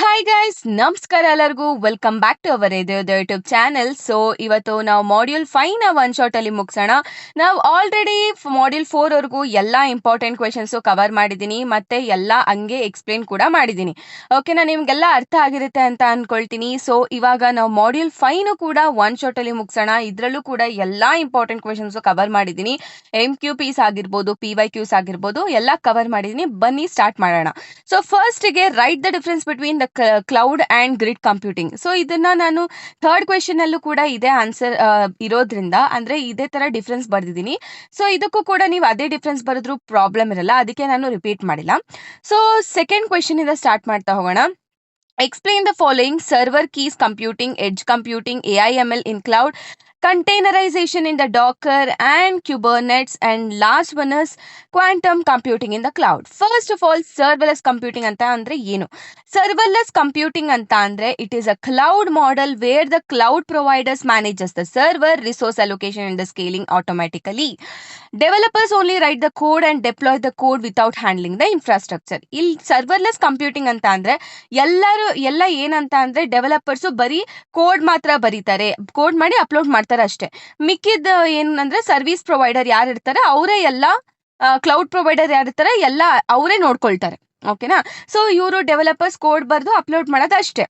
Hi guys, ನಮಸ್ಕಾರ ಎಲ್ಲರಿಗೂ. Welcome back to our YouTube channel. So ಇವತ್ತು ನಾವು ಮಾಡ್ಯೂಲ್ 5 ನ ಒನ್ ಶಾಟ್ ಅಲ್ಲಿ ಮುಗಿಸೋಣ. ನಾವು ಆಲ್ರೆಡಿ ಮಾಡ್ಯೂಲ್ 4 ವರೆಗೂ ಎಲ್ಲ ಇಂಪಾರ್ಟೆಂಟ್ ಕ್ವೆಶನ್ಸ್ ಕವರ್ ಮಾಡಿದ್ದೀನಿ, ಮತ್ತೆ ಎಲ್ಲ ಹಂಗೆ ಎಕ್ಸ್ಪ್ಲೇನ್ ಕೂಡ ಮಾಡಿದ್ದೀನಿ. ಓಕೆನಾ, ನಿಮ್ಗೆಲ್ಲ ಅರ್ಥ ಆಗಿರುತ್ತೆ ಅಂತ ಅನ್ಕೊಳ್ತೀನಿ. ಸೊ ಇವಾಗ ನಾವು ಮಾಡ್ಯೂಲ್ 5 ಕೂಡ ಒನ್ ಶಾಟ್ ಅಲ್ಲಿ ಮುಗಿಸೋಣ. ಇದ್ರಲ್ಲೂ ಕೂಡ ಎಲ್ಲ ಇಂಪಾರ್ಟೆಂಟ್ ಕ್ವೆಶನ್ಸ್ ಕವರ್ ಮಾಡಿದ್ದೀನಿ. MQPs ಆಗಿರ್ಬೋದು, PYQs ಆಗಿರ್ಬೋದು, ಎಲ್ಲ ಕವರ್ ಮಾಡಿದ್ದೀನಿ. ಬನ್ನಿ ಸ್ಟಾರ್ಟ್ ಮಾಡೋಣ. ಸೊ ಫಸ್ಟ್ಗೆ right the difference between the cloud and grid computing. So ಇದನ್ನ ನಾನು ಥರ್ಡ್ ಕ್ವೆಶನ್ ಅಲ್ಲೂ ಕೂಡ ಇದೇ ಆನ್ಸರ್ ಇರೋದ್ರಿಂದ, ಅಂದ್ರೆ ಇದೇ ತರ ಡಿಫ್ರೆನ್ಸ್ ಬರ್ದಿದ್ದೀನಿ. ಸೊ ಇದಕ್ಕೂ ಕೂಡ ನೀವು ಅದೇ ಡಿಫ್ರೆನ್ಸ್ ಬರೆದ್ರೂ ಪ್ರಾಬ್ಲಮ್ ಇರಲ್ಲ, ಅದಕ್ಕೆ ನಾನು ರಿಪೀಟ್ ಮಾಡಿಲ್ಲ. ಸೊ ಸೆಕೆಂಡ್ ಕ್ವೆಶನ್ ಇಂದ ಸ್ಟಾರ್ಟ್ ಮಾಡ್ತಾ ಹೋಗೋಣ. Explain the following: server keys computing, edge computing, AI/ML in cloud, containerization in the Docker and Kubernetes, and last one is quantum computing in the cloud. First of all, serverless computing anta andre ಏನು? Serverless computing anta andre it is a cloud model where the cloud providers manages the server, resource allocation and the scaling automatically. Developers only write the code and deploy the code without handling the infrastructure. ಇಲ್ಲಿ ಸರ್ವರ್ಲೆಸ್ computing ಅಂತ ಅಂದ್ರೆ ಎಲ್ಲ ಏನಂತ ಅಂದ್ರೆ developers ಬರೀ code ಮಾತ್ರ ಬರೀತಾರೆ, code ಮಾಡಿ ಅಪ್ಲೋಡ್ ಮಾಡ್ತಾರೆ ಅಷ್ಟೇ. ಮಿಕ್ಕಿದ ಏನಂದ್ರೆ ಸರ್ವಿಸ್ ಪ್ರೊವೈಡರ್ ಯಾರು ಇರ್ತಾರೆ ಅವರೇ ಎಲ್ಲ, ಕ್ಲೌಡ್ ಪ್ರೊವೈಡರ್ ಯಾರಿರ್ತಾರೆ ಎಲ್ಲ ಅವರೇ ನೋಡ್ಕೊಳ್ತಾರೆ. ಓಕೆನಾ? ಸೊ ಇವರು ಡೆವಲಪರ್ಸ್ ಕೋಡ್ ಬರೆದು ಅಪ್ಲೋಡ್ ಮಾಡೋದು ಅಷ್ಟೇ.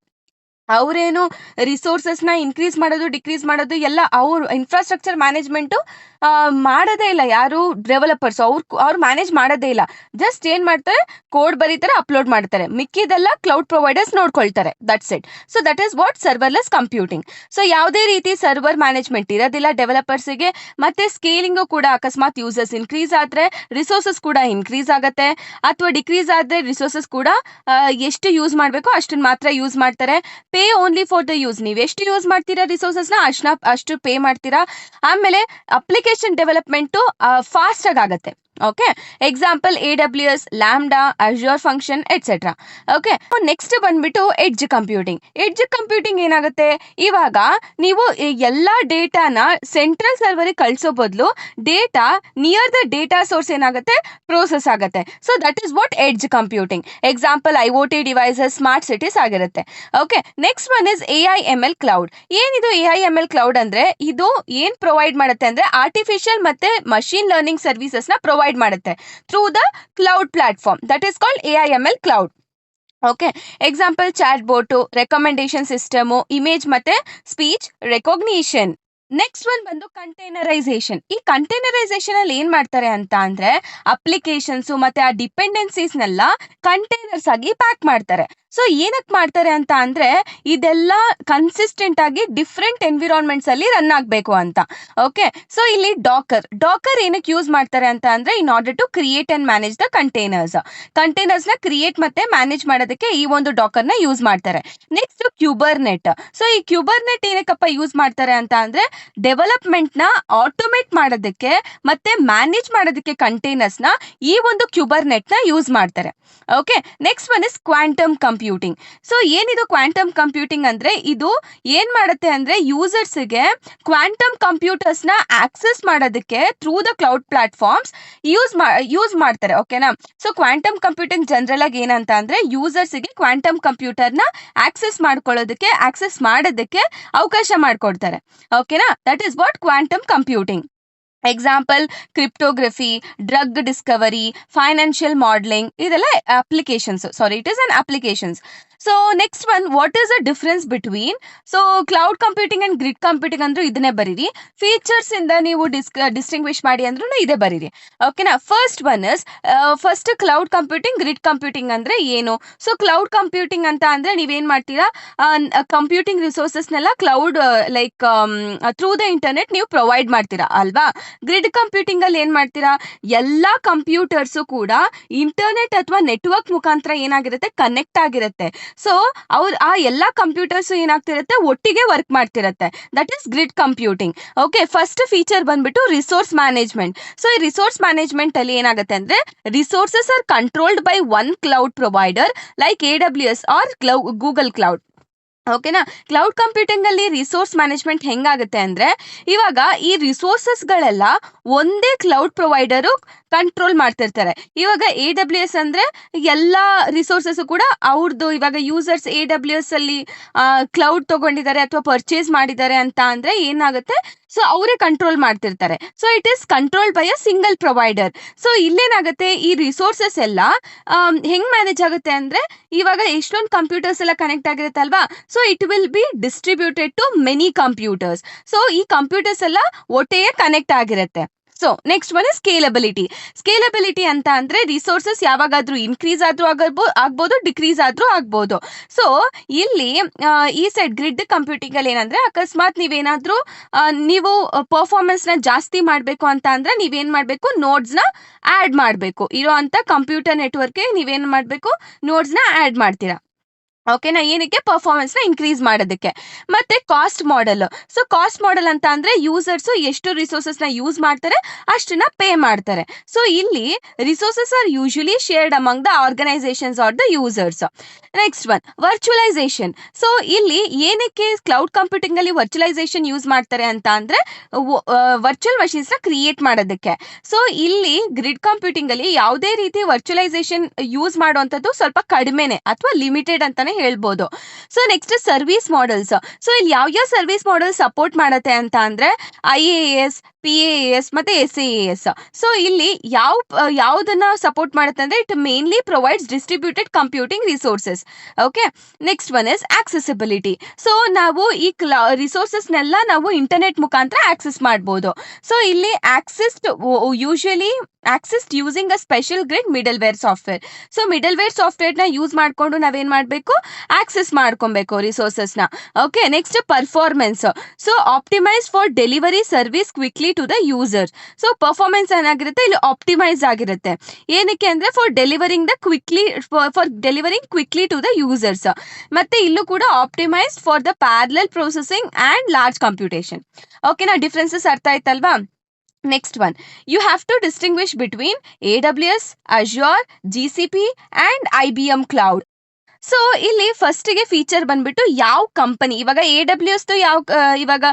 ಅವರೇನು ರಿಸೋರ್ಸಸ್ನ ಇನ್ಕ್ರೀಸ್ ಮಾಡೋದು ಡಿಕ್ರೀಸ್ ಮಾಡೋದು ಎಲ್ಲ ಅವ್ರು ಇನ್ಫ್ರಾಸ್ಟ್ರಕ್ಚರ್ ಮ್ಯಾನೇಜ್ಮೆಂಟು ಮಾಡೋದೇ ಇಲ್ಲ. ಯಾರು ಡೆವಲಪರ್ಸ್ ಅವ್ರು ಮ್ಯಾನೇಜ್ ಮಾಡೋದೇ ಇಲ್ಲ. ಜಸ್ಟ್ ಏನ್ ಮಾಡ್ತಾರೆ, ಕೋಡ್ ಬರೀತಾರೆ, ಅಪ್ಲೋಡ್ ಮಾಡ್ತಾರೆ. ಮಿಕ್ಕಿದೆಲ್ಲ ಕ್ಲೌಡ್ ಪ್ರೊವೈಡರ್ಸ್ ನೋಡ್ಕೊಳ್ತಾರೆ. That's it. So that is what serverless computing. So ಯಾವುದೇ ರೀತಿ ಸರ್ವರ್ ಮ್ಯಾನೇಜ್ಮೆಂಟ್ ಇರೋದಿಲ್ಲ ಡೆವಲಪರ್ಸಿಗೆ. ಮತ್ತೆ ಸ್ಕೇಲಿಂಗು ಕೂಡ ಅಕಸ್ಮಾತ್ ಯೂಸರ್ಸ್ ಇನ್ಕ್ರೀಸ್ ಆದ್ರೆ ರಿಸೋರ್ಸಸ್ ಕೂಡ ಇನ್ಕ್ರೀಸ್ ಆಗುತ್ತೆ, ಅಥವಾ ಡಿಕ್ರೀಸ್ ಆದ್ರೆ ರಿಸೋರ್ಸಸ್ ಕೂಡ ಎಷ್ಟು ಯೂಸ್ ಮಾಡಬೇಕು ಅಷ್ಟನ್ನ ಮಾತ್ರ ಯೂಸ್ ಮಾಡ್ತಾರೆ. Pay only for the use. ನೀವು ಎಷ್ಟು ಯೂಸ್ ಮಾಡ್ತೀರಾ ರಿಸೋರ್ಸಸ್ನ ಅಷ್ಟು ಪೇ ಮಾಡ್ತೀರಾ. ಆಮೇಲೆ ಅಪ್ಲಿಕೇಶನ್ ಡೆವಲಪ್ಮೆಂಟು ಫಾಸ್ಟ್ ಆಗುತ್ತೆ. Okay, example AWS, Lambda, Azure function etcetera. Okay, next ಬಂದ್ಬಿಟ್ಟು ಎಡ್ಜ್ ಕಂಪ್ಯೂಟಿಂಗ್. ಎಡ್ಜ್ ಕಂಪ್ಯೂಟಿಂಗ್ ಏನಾಗುತ್ತೆ, ಇವಾಗ ನೀವು ಎಲ್ಲಾ ಡೇಟಾನ ಸೆಂಟ್ರಲ್ ಸರ್ವರಿಗೆ ಕಳಿಸೋ ಬದಲು data near the data source ಏನಾಗುತ್ತೆ, ಪ್ರೋಸೆಸ್ ಆಗುತ್ತೆ. So that is what edge computing. Example IoT devices, smart cities ಆಗಿರುತ್ತೆ. Okay, next one is AI/ML cloud. ಏನಿದು AI/ML ಕ್ಲೌಡ್ ಅಂದ್ರೆ, ಇದು ಏನ್ ಪ್ರೊವೈಡ್ ಮಾಡುತ್ತೆ ಅಂದ್ರೆ ಆರ್ಟಿಫಿಷಿಯಲ್ ಮತ್ತೆ ಮಷೀನ್ ಲರ್ನಿಂಗ್ ಸರ್ವಿಸಸ್ ನ ಪ್ರೊವೈಡ್ ಮಾಡುತ್ತೆ through the cloud platform. That is called AI/ML cloud. Okay, example chatbot, recommendation system, image ಮತ್ತೆ ಸ್ಪೀಚ್ ರೆಕಾಗ್ನಿಷನ್. ನೆಕ್ಸ್ಟ್ ಒನ್ ಬಂದು ಕಂಟೈನರೈಸೇಷನ್. ಈ ಕಂಟೈನರೈಸೇಷನ್ ಅಲ್ಲಿ ಏನ್ ಮಾಡ್ತಾರೆ ಅಂತ ಅಂದ್ರೆ, ಅಪ್ಲಿಕೇಶನ್ಸ್ ಮತ್ತೆ ಆ ಡಿಪೆಂಡೆನ್ಸೀಸ್ನೆಲ್ಲ ಕಂಟೈನರ್ಸ್ ಆಗಿ ಪ್ಯಾಕ್ ಮಾಡ್ತಾರೆ. ಸೊ ಏನಕ್ಕೆ ಮಾಡ್ತಾರೆ ಅಂತ ಅಂದ್ರೆ, ಇದೆಲ್ಲ ಕನ್ಸಿಸ್ಟೆಂಟ್ ಆಗಿ ಡಿಫ್ರೆಂಟ್ ಎನ್ವಿರಾನ್ಮೆಂಟ್ಸ್ ಅಲ್ಲಿ ರನ್ ಆಗಬೇಕು ಅಂತ. ಓಕೆ, ಸೊ ಇಲ್ಲಿ ಡಾಕರ್ ಏನಕ್ಕೆ ಯೂಸ್ ಮಾಡ್ತಾರೆ ಅಂತ ಅಂದ್ರೆ, in order to create and manage the containers ನ ಕ್ರಿಯೇಟ್ ಮತ್ತೆ ಮ್ಯಾನೇಜ್ ಮಾಡೋದಕ್ಕೆ ಈ ಒಂದು ಡಾಕರ್ ನ ಯೂಸ್ ಮಾಡ್ತಾರೆ. ನೆಕ್ಸ್ಟ್ ಕ್ಯೂಬರ್ನೆಟ್. ಸೊ ಈ ಕ್ಯೂಬರ್ನೆಟ್ ಏನಕ್ಕಪ್ಪ ಯೂಸ್ ಮಾಡ್ತಾರೆ ಅಂತ ಅಂದ್ರೆ, ಡೆವಲಪ್ಮೆಂಟ್ ನ ಆಟೋಮೇಟ್ ಮಾಡೋದಕ್ಕೆ ಮತ್ತೆ ಮ್ಯಾನೇಜ್ ಮಾಡೋದಕ್ಕೆ ಕಂಟೈನರ್ಸ್ ನ ಈ ಒಂದು ಕ್ಯೂಬರ್ನೆಟ್ ನ ಯೂಸ್ ಮಾಡ್ತಾರೆ. Okay, next one is quantum computing. So ಏನಿದು ಕ್ವಾಂಟಮ್ ಕಂಪ್ಯೂಟಿಂಗ್ ಅಂದ್ರೆ, ಇದು ಏನ್ ಮಾಡುತ್ತೆ ಅಂದ್ರೆ ಯೂಸರ್ಸ್ಗೆ ಕ್ವಾಂಟಮ್ ಕಂಪ್ಯೂಟರ್ಸ್ ನ ಆಕ್ಸೆಸ್ ಮಾಡೋದಕ್ಕೆ through the cloud platforms use ಮಾಡ್ತಾರೆ. ಓಕೆನಾ? ಸೊ ಕ್ವಾಂಟಮ್ ಕಂಪ್ಯೂಟಿಂಗ್ ಜನರಲ್ ಆಗಿ ಏನಂತ ಅಂದ್ರೆ, ಯೂಸರ್ಸ್ಗೆ ಕ್ವಾಂಟಮ್ ಕಂಪ್ಯೂಟರ್ ನ ಆಕ್ಸೆಸ್ ಮಾಡೋದಕ್ಕೆ ಅವಕಾಶ ಮಾಡಿಕೊಡ್ತಾರೆ. ಓಕೆನಾ? That is what quantum computing. Example cryptography, drug discovery, financial modelling, ಇದೆಲ್ಲ applications. It is an applications. So next one, what is the difference between cloud computing and grid computing ಅಂದ್ರೂ ಇದನ್ನೇ ಬರೀರಿ. Features ಇಂದ ನೀವು ಡಿಸ್ಟಿಂಗ್ವಿಶ್ ಮಾಡಿ ಅಂದ್ರೂ ಇದೇ ಬರೀರಿ. ಓಕೆನಾ? First cloud computing, grid computing ಅಂದ್ರೆ ಏನು? ಸೊ ಕ್ಲೌಡ್ ಕಂಪ್ಯೂಟಿಂಗ್ ಅಂತ ಅಂದ್ರೆ ನೀವೇನ್ ಮಾಡ್ತೀರಾ, ಕಂಪ್ಯೂಟಿಂಗ್ ರಿಸೋರ್ಸಸ್ನೆಲ್ಲ cloud like through the internet ನೀವು ಪ್ರೊವೈಡ್ ಮಾಡ್ತೀರಾ ಅಲ್ವಾ. ಗ್ರಿಡ್ ಕಂಪ್ಯೂಟಿಂಗ್ ಅಲ್ಲಿ ಏನ್ ಮಾಡ್ತೀರಾ, ಎಲ್ಲಾ ಕಂಪ್ಯೂಟರ್ಸ್ ಕೂಡ ಇಂಟರ್ನೆಟ್ ಅಥವಾ ನೆಟ್ವರ್ಕ್ ಮುಖಾಂತರ ಏನಾಗಿರುತ್ತೆ, ಕನೆಕ್ಟ್ ಆಗಿರುತ್ತೆ. ಸೊ ಆ ಎಲ್ಲಾ ಕಂಪ್ಯೂಟರ್ಸ್ ಏನಾಗ್ತಿರುತ್ತೆ, ಒಟ್ಟಿಗೆ ವರ್ಕ್ ಮಾಡ್ತಿರತ್ತೆ. That is grid computing. Okay, first feature ಬಂದ್ಬಿಟ್ಟು ರಿಸೋರ್ಸ್ ಮ್ಯಾನೇಜ್ಮೆಂಟ್. ಸೊ ಈ ರಿಸೋರ್ಸ್ ಮ್ಯಾನೇಜ್ಮೆಂಟ್ ಅಲ್ಲಿ ಏನಾಗುತ್ತೆ ಅಂದ್ರೆ, resources are controlled by one cloud provider like AWS or Google cloud. ಓಕೆನಾ. ಕ್ಲೌಡ್ ಕಂಪ್ಯೂಟಿಂಗ್ ಅಲ್ಲಿ ರಿಸೋರ್ಸ್ ಮ್ಯಾನೇಜ್ಮೆಂಟ್ ಹೆಂಗಾಗುತ್ತೆ ಅಂದ್ರೆ, ಇವಾಗ ಈ ರಿಸೋರ್ಸಸ್ಗಳೆಲ್ಲ ಒಂದೇ ಕ್ಲೌಡ್ ಪ್ರೊವೈಡರು ಕಂಟ್ರೋಲ್ ಮಾಡ್ತಿರ್ತಾರೆ. ಇವಾಗ AWS ಅಂದ್ರೆ ಎಲ್ಲ ರಿಸೋರ್ಸಸ್ ಕೂಡ ಅವ್ರದ್ದು. ಇವಾಗ ಯೂಸರ್ಸ್ AWS ಅಲ್ಲಿ ಕ್ಲೌಡ್ ತಗೊಂಡಿದ್ದಾರೆ ಅಥವಾ ಪರ್ಚೇಸ್ ಮಾಡಿದ್ದಾರೆ ಅಂತ ಅಂದ್ರೆ ಏನಾಗುತ್ತೆ, ಸೊ ಅವರೇ ಕಂಟ್ರೋಲ್ ಮಾಡ್ತಿರ್ತಾರೆ. So it is controlled by a single provider. So ಇಲ್ಲೇನಾಗುತ್ತೆ, ಈ ರಿಸೋರ್ಸಸ್ ಎಲ್ಲ ಹೆಂಗ್ ಮ್ಯಾನೇಜ್ ಆಗುತ್ತೆ ಅಂದ್ರೆ, ಇವಾಗ ಎಷ್ಟೊಂದು ಕಂಪ್ಯೂಟರ್ಸ್ ಎಲ್ಲ ಕನೆಕ್ಟ್ ಆಗಿರುತ್ತಲ್ವಾ, so it will be distributed to many computers. So ಈ ಕಂಪ್ಯೂಟರ್ಸ್ ಎಲ್ಲ ಒಟ್ಟಿಗೆ ಕನೆಕ್ಟ್ ಆಗಿರುತ್ತೆ. So next one scalability. Scalability ಅಂತ ಅಂದ್ರೆ ರಿಸೋರ್ಸಸ್ ಯಾವಾಗಾದ್ರೂ ಇನ್ಕ್ರೀಸ್ ಆದ್ರೂ ಆಗ್ಬೋದು, ಡಿಕ್ರೀಸ್ ಆದ್ರೂ ಆಗ್ಬೋದು. ಸೊ ಇಲ್ಲಿ ಈ ಸೈಡ್ ಗ್ರಿಡ್ ಕಂಪ್ಯೂಟಿಂಗ್ ಅಲ್ಲಿ ಏನಂದ್ರೆ, ಅಕಸ್ಮಾತ್ ನೀವೇನಾದ್ರೂ ನೀವು ಪರ್ಫಾರ್ಮೆನ್ಸ್ ನ ಜಾಸ್ತಿ ಮಾಡ್ಬೇಕು ಅಂತ ಅಂದ್ರೆ ನೀವೇನ್ ಮಾಡ್ಬೇಕು, ನೋಡ್ಸ್ ನ ಆಡ್ ಮಾಡ್ಬೇಕು. ಇರೋ ಅಂತ ಕಂಪ್ಯೂಟರ್ ನೆಟ್ವರ್ಕ್ ನೀವೇನ್ ಮಾಡ್ಬೇಕು, ನೋಡ್ಸ್ ನ ಆಡ್ ಮಾಡ್ತೀರಾ. ಓಕೆನಾ, ಏನಕ್ಕೆ, ಪರ್ಫಾರ್ಮೆನ್ಸ್ ನ ಇನ್ಕ್ರೀಸ್ ಮಾಡೋದಕ್ಕೆ. ಮತ್ತೆ cost model. So cost model ಅಂತ ಅಂದ್ರೆ ಯೂಸರ್ಸ್ ಎಷ್ಟು ರಿಸೋರ್ಸಸ್ ನ ಯೂಸ್ ಮಾಡ್ತಾರೆ ಅಷ್ಟನ್ನ ಪೇ ಮಾಡ್ತಾರೆ. ಸೊ ಇಲ್ಲಿ resources are usually shared among the organisations or the users. Next one virtualisation. So ಇಲ್ಲಿ ಏನಕ್ಕೆ ಕ್ಲೌಡ್ ಕಂಪ್ಯೂಟಿಂಗ್ ಅಲ್ಲಿ ವರ್ಚುವಲೈಸೇಷನ್ ಯೂಸ್ ಮಾಡ್ತಾರೆ ಅಂತ ಅಂದ್ರೆ, ವರ್ಚುವಲ್ ಮಷೀನ್ಸ್ ನ ಕ್ರಿಯೇಟ್ ಮಾಡೋದಕ್ಕೆ. ಸೊ ಇಲ್ಲಿ ಗ್ರಿಡ್ ಕಂಪ್ಯೂಟಿಂಗ್ ಅಲ್ಲಿ ಯಾವುದೇ ರೀತಿ ವರ್ಚುವಲೈಸೇಷನ್ ಯೂಸ್ ಮಾಡುವಂಥದ್ದು ಸ್ವಲ್ಪ ಕಡಿಮೆನೆ ಅಥವಾ ಲಿಮಿಟೆಡ್ ಅಂತಾನೆ ಹೇಳ್ಬೋದು. So next service models. So ಇಲ್ಲಿ ಯಾವ ಸರ್ವಿಸ್ ಮಾಡೆಲ್ ಸಪೋರ್ಟ್ ಮಾಡತ್ತೆ ಅಂತ ಅಂದ್ರೆ, IaaS, PaaS ಮತ್ತೆ SaaS. ಸೊ ಇಲ್ಲಿ ಯಾವ್ದನ್ನ ಸಪೋರ್ಟ್ ಮಾಡುತ್ತೆ ಅಂದ್ರೆ, it mainly provides distributed computing resources. Okay. Next one is accessibility. So ನಾವು ಈ ರಿಸೋರ್ಸಸ್ನೆಲ್ಲ ನಾವು ಇಂಟರ್ನೆಟ್ ಮುಖಾಂತರ ಆಕ್ಸೆಸ್ ಮಾಡ್ಬೋದು. ಸೊ ಇಲ್ಲಿ usually accessed using a special grid middleware software. So middleware software ನ ಯೂಸ್ ಮಾಡ್ಕೊಂಡು ನಾವೇನ್ ಮಾಡ್ಬೇಕು, ಆಕ್ಸೆಸ್ ಮಾಡ್ಕೊಬೇಕು ರಿಸೋರ್ಸಸ್ ನ. Okay. Next performance. So optimise for delivery service quickly to the user. So performance ಏನಾಗಿರುತ್ತೆ, ಇಲ್ಲಿ ಆಪ್ಟಿಮೈಸ್ ಆಗಿರುತ್ತೆ. ಏನಕ್ಕೆ ಅಂದ್ರೆ, for delivering quickly to the users. ಮತ್ತೆ ಇಲ್ಲೂ ಕೂಡ optimise for the parallel processing and large computation. ಓಕೆನಾ, ಡಿಫ್ರೆನ್ಸಸ್ ಅರ್ಥ ಆಯ್ತಲ್ವಾ. Next one, you have to distinguish between AWS, Azure, GCP and IBM cloud. So ಇಲ್ಲಿ ಫಸ್ಟಿಗೆ ಫೀಚರ್ ಬಂದ್ಬಿಟ್ಟು ಯಾವ ಕಂಪನಿ. ಇವಾಗ AWS ಇವಾಗ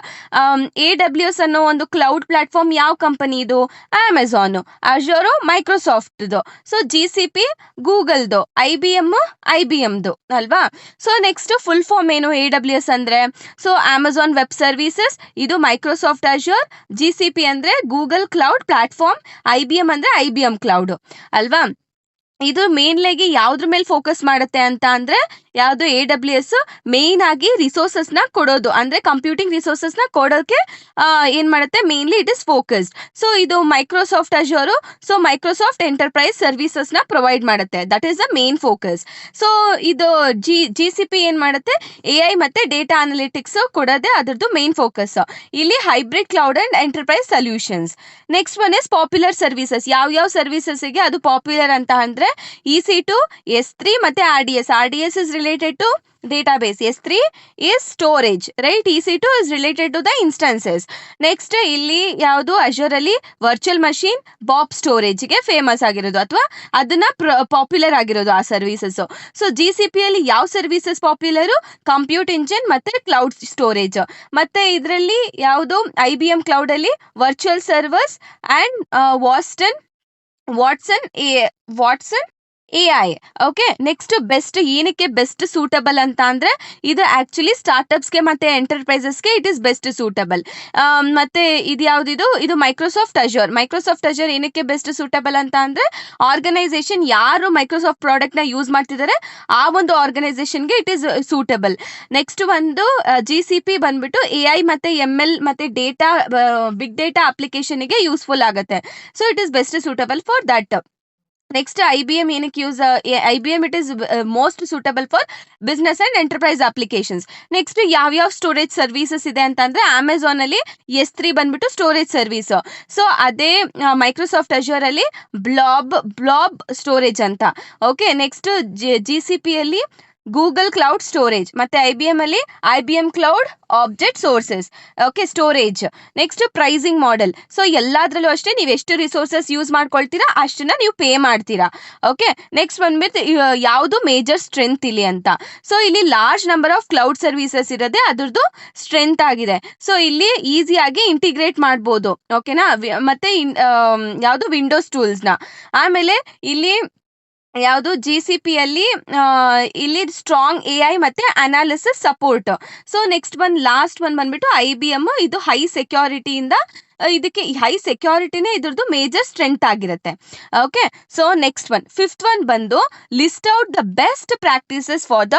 AWS ಅನ್ನೋ ಒಂದು ಕ್ಲೌಡ್ ಪ್ಲಾಟ್ಫಾರ್ಮ್ ಯಾವ ಕಂಪನಿ ಇದು, ಅಮೆಝಾನ್. Azure ಮೈಕ್ರೋಸಾಫ್ಟ್ದು. ಸೊ GCP ಗೂಗಲ್ದು. IBMದು ಅಲ್ವಾ. ಸೊ ನೆಕ್ಸ್ಟ್ ಫುಲ್ ಫಾರ್ಮ್ ಏನು AWS ಅಂದ್ರೆ, ಸೊ ಅಮೆಝಾನ್ ವೆಬ್ ಸರ್ವಿಸಸ್, ಇದು ಮೈಕ್ರೋಸಾಫ್ಟ್ Azure, GCP ಅಂದ್ರೆ ಗೂಗಲ್ ಕ್ಲೌಡ್ ಪ್ಲಾಟ್ಫಾರ್ಮ್, IBM ಅಂದ್ರೆ IBM ಕ್ಲೌಡ್ ಅಲ್ವಾ. ಇದು ಮೇನ್ಲಾಗಿ ಯಾವ್ದ್ರ ಮೇಲೆ ಫೋಕಸ್ ಮಾಡುತ್ತೆ ಅಂತ ಅಂದ್ರೆ, ಯಾವುದು AWS ಮೇನ್ ಆಗಿ ರಿಸೋರ್ಸಸ್ ನ ಕೊಡೋದು, ಅಂದ್ರೆ ಕಂಪ್ಯೂಟಿಂಗ್ ರಿಸೋರ್ಸಸ್ ನ ಕೊಡೋಕೆ ಏನ್ ಮಾಡುತ್ತೆ, mainly it is focused. So ಇದು Microsoft Azure, so Microsoft enterprise services ನ ಪ್ರೊವೈಡ್ ಮಾಡುತ್ತೆ, that is the main focus. So ಇದು GCP ಏನ್ ಮಾಡುತ್ತೆ, AI ಮತ್ತೆ ಡೇಟಾ ಅನಾಲಿಟಿಕ್ಸ್ ಕೊಡೋದೇ ಅದ್ರದ್ದು ಮೇನ್ ಫೋಕಸ್. ಇಲ್ಲಿ hybrid cloud and enterprise solutions. Next one is popular services. ಯಾವ ಸರ್ವಿಸಸ್ಗೆ ಅದು ಪಾಪ್ಯುಲರ್ ಅಂತ ಅಂದ್ರೆ, EC2, S3 ಮತ್ತೆ RDS. RDS is related to database, S3 is storage, right? EC2 is related to the instances. Next ಇಲ್ಲಿ ಯಾವುದು, Azure ಅಲ್ಲಿ virtual machine, Bob storage ಗೆ famous ಆಗಿರೋದು ಅಥವಾ ಅದನ್ನ ಪಾಪ್ಯುಲರ್ ಆಗಿರೋದು ಆ ಸರ್ವಿಸಸ್. ಸೊ GCP ಅಲ್ಲಿ ಯಾವ ಸರ್ವಿಸಸ್ ಪಾಪ್ಯುಲರ್, ಕಂಪ್ಯೂಟ್ ಇಂಜಿನ್ ಮತ್ತೆ ಕ್ಲೌಡ್ ಸ್ಟೋರೇಜ್. ಮತ್ತೆ ಇದರಲ್ಲಿ ಯಾವುದು, IBM ಕ್ಲೌಡ್ ಅಲ್ಲಿ virtual servers and Watson AI. Okay. Next best. ಏನಕ್ಕೆ ಬೆಸ್ಟ್ ಸೂಟಬಲ್ ಅಂತ ಅಂದ್ರೆ, ಇದು ಆಕ್ಚುಲಿ ಸ್ಟಾರ್ಟ್ಅಪ್ಸ್ಗೆ ಮತ್ತೆ ಎಂಟರ್ಪ್ರೈಸಸ್ಗೆ ಇಟ್ ಇಸ್ ಬೆಸ್ಟ್ ಸೂಟಬಲ್. ಮತ್ತೆ ಇದು ಯಾವ್ದಿದು, ಇದು ಮೈಕ್ರೋಸಾಫ್ಟ್ Azure ಏನಕ್ಕೆ ಬೆಸ್ಟ್ ಸೂಟಬಲ್ ಅಂತ ಅಂದ್ರೆ, ಆರ್ಗನೈಸೇಷನ್ ಯಾರು ಮೈಕ್ರೋಸಾಫ್ಟ್ ಪ್ರಾಡಕ್ಟ್ ನ ಯೂಸ್ ಮಾಡ್ತಿದ್ದಾರೆ ಆ ಒಂದು ಆರ್ಗನೈಸೇಷನ್ಗೆ ಇಟ್ ಇಸ್ ಸೂಟಬಲ್. ನೆಕ್ಸ್ಟ್ ಒಂದು GCP ಬಂದ್ಬಿಟ್ಟು AI ಮತ್ತೆ ML ಮತ್ತೆ ಬಿಗ್ ಡೇಟಾ ಅಪ್ಲಿಕೇಶನ್ಗೆ ಯೂಸ್ಫುಲ್ ಆಗುತ್ತೆ. So it is best suitable for that. Next IBM ಏನಕ್ಕೆ IBM it is most suitable for business and enterprise applications. Next ಯಾವ ಸ್ಟೋರೇಜ್ ಸರ್ವಿಸಸ್ ಇದೆ ಅಂತಂದ್ರೆ, ಅಮೆಝಾನ್ ಅಲ್ಲಿ S3 ಬಂದ್ಬಿಟ್ಟು ಸ್ಟೋರೇಜ್ ಸರ್ವಿಸ್. ಸೊ ಅದೇ ಮೈಕ್ರೋಸಾಫ್ಟ್ Azure ಅಲ್ಲಿ ಬ್ಲಾಬ್ ಸ್ಟೋರೇಜ್ ಅಂತ. Okay. Next GCP ಅಲ್ಲಿ ಗೂಗಲ್ ಕ್ಲೌಡ್ ಸ್ಟೋರೇಜ್, ಮತ್ತೆ IBM ಅಲ್ಲಿ IBM cloud object sources, okay, storage. Next pricing model. So ಎಲ್ಲಾದ್ರಲ್ಲೂ ಅಷ್ಟೇ ನೀವು ಎಷ್ಟು ರಿಸೋರ್ಸಸ್ ಯೂಸ್ ಮಾಡ್ಕೊಳ್ತೀರಾ ಅಷ್ಟನ್ನ ನೀವು ಪೇ ಮಾಡ್ತೀರಾ. ಓಕೆ, ನೆಕ್ಸ್ಟ್ ಬಂದ್ಬಿಟ್ಟು ಯಾವುದು ಮೇಜರ್ ಸ್ಟ್ರೆಂತ್ ಇಲ್ಲಿ ಅಂತ. ಸೊ ಇಲ್ಲಿ large number of cloud services ಇರೋದೇ ಅದ್ರದ್ದು ಸ್ಟ್ರೆಂತ್ ಆಗಿದೆ. ಸೊ ಇಲ್ಲಿ ಈಸಿಯಾಗಿ ಇಂಟಿಗ್ರೇಟ್ ಮಾಡ್ಬೋದು. ಓಕೆನಾ, ಮತ್ತೆ ಯಾವುದು ವಿಂಡೋಸ್ ಟೂಲ್ಸ್ನ. ಆಮೇಲೆ ಇಲ್ಲಿ ಯಾವುದು GCP ಅಲ್ಲಿ ಇಲ್ಲಿ ಸ್ಟ್ರಾಂಗ್ AI ಮತ್ತೆ analysis support. So next last ಬಂದ್ಬಿಟ್ಟು IBM, ಇದು ಹೈ ಸೆಕ್ಯೂರಿಟಿಯಿಂದ ಇದಕ್ಕೆ ಹೈ ಸೆಕ್ಯೂರಿಟಿನೇ ಇದ್ರದ್ದು ಮೇಜರ್ ಸ್ಟ್ರೆಂತ್ ಆಗಿರುತ್ತೆ. ಓಕೆ, ಸೊ ನೆಕ್ಸ್ಟ್ ಫಿಫ್ತ್ ಬಂದು list out the best practices for the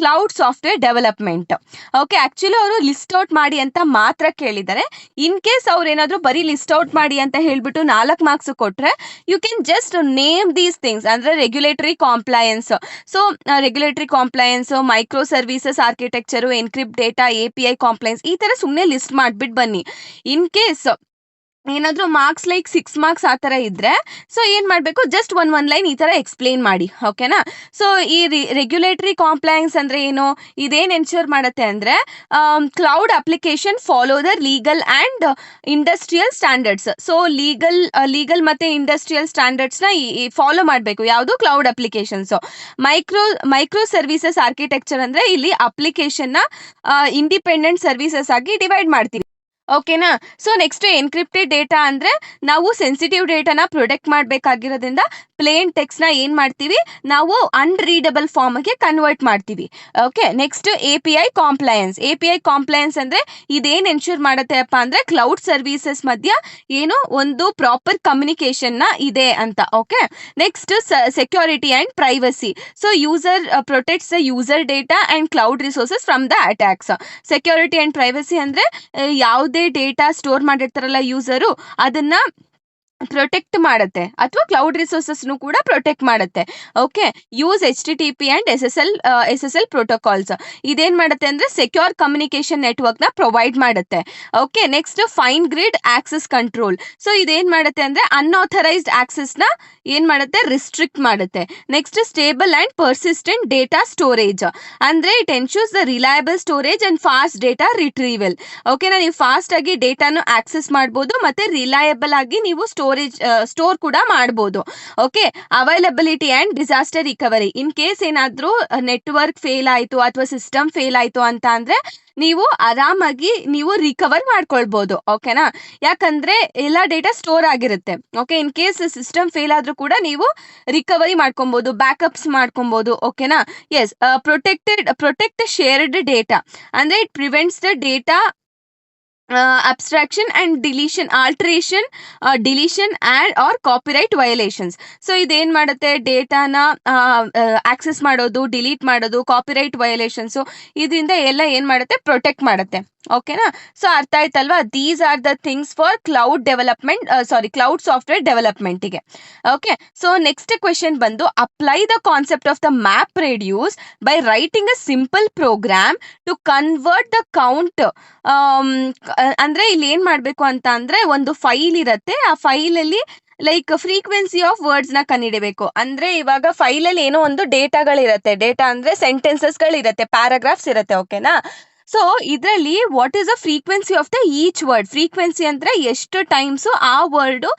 cloud software development. Okay, actually ಅವರು ಲಿಸ್ಟ್ ಔಟ್ ಮಾಡಿ ಅಂತ ಮಾತ್ರ ಕೇಳಿದ್ದಾರೆ. ಇನ್ ಕೇಸ್ ಅವ್ರು ಏನಾದ್ರು ಬರೀ ಲಿಸ್ಟ್ ಔಟ್ ಮಾಡಿ ಅಂತ ಹೇಳ್ಬಿಟ್ಟು 4 ಮಾರ್ಕ್ಸ್ ಕೊಟ್ರೆ you can just name these things. ಅಂದ್ರೆ regulatory compliance, so regulatory compliance, micro services architecture, encrypt data, API compliance, ಈ ತರ ಸುಮ್ಮನೆ ಲಿಸ್ಟ್ ಮಾಡ್ಬಿಟ್ಟು ಬನ್ನಿ. ಇನ್ ಕೇಸ್ ಏನಾದರೂ ಮಾರ್ಕ್ಸ್ ಲೈಕ್ 6 ಮಾರ್ಕ್ಸ್ ಆ ಥರ ಇದ್ದರೆ ಸೊ ಏನು ಮಾಡಬೇಕು, ಜಸ್ಟ್ ಒನ್ ಲೈನ್ ಈ ಥರ ಎಕ್ಸ್ಪ್ಲೇನ್ ಮಾಡಿ. ಓಕೆನಾ. ಸೊ ಈ ರೆಗ್ಯುಲೇಟರಿ ಕಾಂಪ್ಲಯನ್ಸ್ ಅಂದರೆ ಏನು, ಇದೇನು ಎನ್ಶ್ಯೂರ್ ಮಾಡುತ್ತೆ ಅಂದರೆ cloud application follow the legal and industrial standards. So legal ಮತ್ತು ಇಂಡಸ್ಟ್ರಿಯಲ್ ಸ್ಟ್ಯಾಂಡರ್ಡ್ಸ್ನ ಫಾಲೋ ಮಾಡಬೇಕು. ಯಾವುದು, cloud applications. Micro services architecture ಅಂದರೆ ಇಲ್ಲಿ ಅಪ್ಲಿಕೇಶನ್ನ ಇಂಡಿಪೆಂಡೆಂಟ್ ಸರ್ವಿಸಸ್ ಆಗಿ ಡಿವೈಡ್ ಮಾಡ್ತೀವಿ. ಓಕೆನಾ. ಸೊ ನೆಕ್ಸ್ಟ್ ಎನ್ಕ್ರಿಪ್ಟೆಡ್ ಡೇಟಾ ಅಂದರೆ ನಾವು ಸೆನ್ಸಿಟಿವ್ ಡೇಟಾನ ಪ್ರೊಟೆಕ್ಟ್ ಮಾಡಬೇಕಾಗಿರೋದ್ರಿಂದ ಪ್ಲೇನ್ ಟೆಕ್ಸ್ಟ್ನ ಏನು ಮಾಡ್ತೀವಿ ನಾವು ಅನ್ರೀಡಬಲ್ ಫಾರ್ಮ್ಗೆ ಕನ್ವರ್ಟ್ ಮಾಡ್ತೀವಿ. ಓಕೆ, ನೆಕ್ಸ್ಟ್ API ಕಾಂಪ್ಲಯನ್ಸ್ ಅಂದರೆ ಇದೇನು ಎನ್ಶ್ಯೂರ್ ಮಾಡುತ್ತೆ ಅಪ್ಪ ಅಂದರೆ ಕ್ಲೌಡ್ ಸರ್ವಿಸಸ್ ಮಧ್ಯ ಏನು ಒಂದು ಪ್ರಾಪರ್ ಕಮ್ಯುನಿಕೇಷನ್ನ ಇದೆ ಅಂತ. Okay, next security and privacy. So user protects the user data and cloud resources from the attacks. Security and privacy ಅಂದರೆ ಯಾವುದೇ ಡೇಟಾ ಸ್ಟೋರ್ ಮಾಡಿರ್ತಾರಲ್ಲ ಯೂಸರು, ಅದನ್ನ ಪ್ರೊಟೆಕ್ಟ್ ಮಾಡುತ್ತೆ ಅಥವಾ ಕ್ಲೌಡ್ ರಿಸೋರ್ಸಸ್ನು ಕೂಡ ಪ್ರೊಟೆಕ್ಟ್ ಮಾಡುತ್ತೆ. Okay, use HTTP and SSL protocols. ಇದೇನು ಮಾಡುತ್ತೆ ಅಂದರೆ ಸೆಕ್ಯೂರ್ ಕಮ್ಯುನಿಕೇಷನ್ ನೆಟ್ವರ್ಕ್ನ ಪ್ರೊವೈಡ್ ಮಾಡುತ್ತೆ. Okay, next fine grid access control. So ಇದೇನು ಮಾಡುತ್ತೆ ಅಂದರೆ ಅನ್ಆಥರೈಸ್ಡ್ ಆಕ್ಸೆಸ್ನ ಏನು ಮಾಡುತ್ತೆ, ರಿಸ್ಟ್ರಿಕ್ಟ್ ಮಾಡುತ್ತೆ. Next stable and persistent data storage ಅಂದರೆ it ensures the reliable storage and fast data retrieval. ಓಕೆನಾ, ನೀವು ಫಾಸ್ಟಾಗಿ ಡೇಟಾನು ಆಕ್ಸೆಸ್ ಮಾಡ್ಬೋದು ಮತ್ತು ರಿಲಯಬಲ್ ಆಗಿ ನೀವು ಸ್ಟೋರ್ ಕೂಡ ಮಾಡ್ಬೋದು. Okay, availability and disaster recovery. In case ಏನಾದರೂ ನೆಟ್ವರ್ಕ್ ಫೇಲ್ ಆಯಿತು ಅಥವಾ ಸಿಸ್ಟಮ್ ಫೇಲ್ ಆಯಿತು ಅಂತ ಅಂದರೆ ನೀವು ಆರಾಮಾಗಿ ನೀವು ರಿಕವರ್ ಮಾಡ್ಕೊಳ್ಬೋದು. ಓಕೆನಾ, ಯಾಕಂದರೆ ಎಲ್ಲ ಡೇಟಾ ಸ್ಟೋರ್ ಆಗಿರುತ್ತೆ. Okay, in case system fail ಆದರೂ ಕೂಡ ನೀವು ರಿಕವರಿ ಮಾಡ್ಕೊಬೋದು, ಬ್ಯಾಕಪ್ಸ್ ಮಾಡ್ಕೊಬೋದು. ಓಕೆನಾ. ಎಸ್, ಪ್ರೊಟೆಕ್ಟ್ ಶೇರ್ಡ್ ಡೇಟಾ ಅಂದರೆ it prevents the data abstraction and alteration, deletion and or copyright violations. So ಇದೇನು ಮಾಡುತ್ತೆ, ಡೇಟಾನ ಆಕ್ಸೆಸ್ ಮಾಡೋದು, ಡಿಲೀಟ್ ಮಾಡೋದು, ಕಾಪಿರೈಟ್ ವಯೋಲೇಷನ್ಸು, ಇದರಿಂದ ಎಲ್ಲ ಏನು ಮಾಡುತ್ತೆ, ಪ್ರೊಟೆಕ್ಟ್ ಮಾಡುತ್ತೆ. ಓಕೆನಾ. ಸೊ ಅರ್ಥ ಆಯ್ತಲ್ವಾ. These are the things for cloud software ಡೆವಲಪ್ಮೆಂಟಿಗೆ. ಓಕೆ, ಸೊ ನೆಕ್ಸ್ಟ್ ಕ್ವೆಶನ್ ಬಂದು apply the concept of the map reduce by writing a simple program to convert the count. ಅಂದರೆ ಇಲ್ಲಿ ಏನು ಮಾಡಬೇಕು ಅಂತ ಅಂದರೆ ಒಂದು ಫೈಲ್ ಇರುತ್ತೆ, ಆ ಫೈಲಲ್ಲಿ ಲೈಕ್ ಫ್ರೀಕ್ವೆನ್ಸಿ ಆಫ್ ವರ್ಡ್ಸ್ನ ಕಂಡುಹಿಡಬೇಕು. ಅಂದರೆ ಇವಾಗ ಫೈಲಲ್ಲಿ ಏನೋ ಒಂದು ಡೇಟಾಗಳಿರುತ್ತೆ, ಡೇಟಾ ಅಂದರೆ ಸೆಂಟೆನ್ಸಸ್ಗಳಿರುತ್ತೆ, ಪ್ಯಾರಾಗ್ರಾಫ್ಸ್ ಇರುತ್ತೆ. ಓಕೆನಾ. ಸೊ ಇದರಲ್ಲಿ what is the frequency of the each word. Frequency ಅಂದರೆ ಎಷ್ಟು ಟೈಮ್ಸು ಆ ವರ್ಡು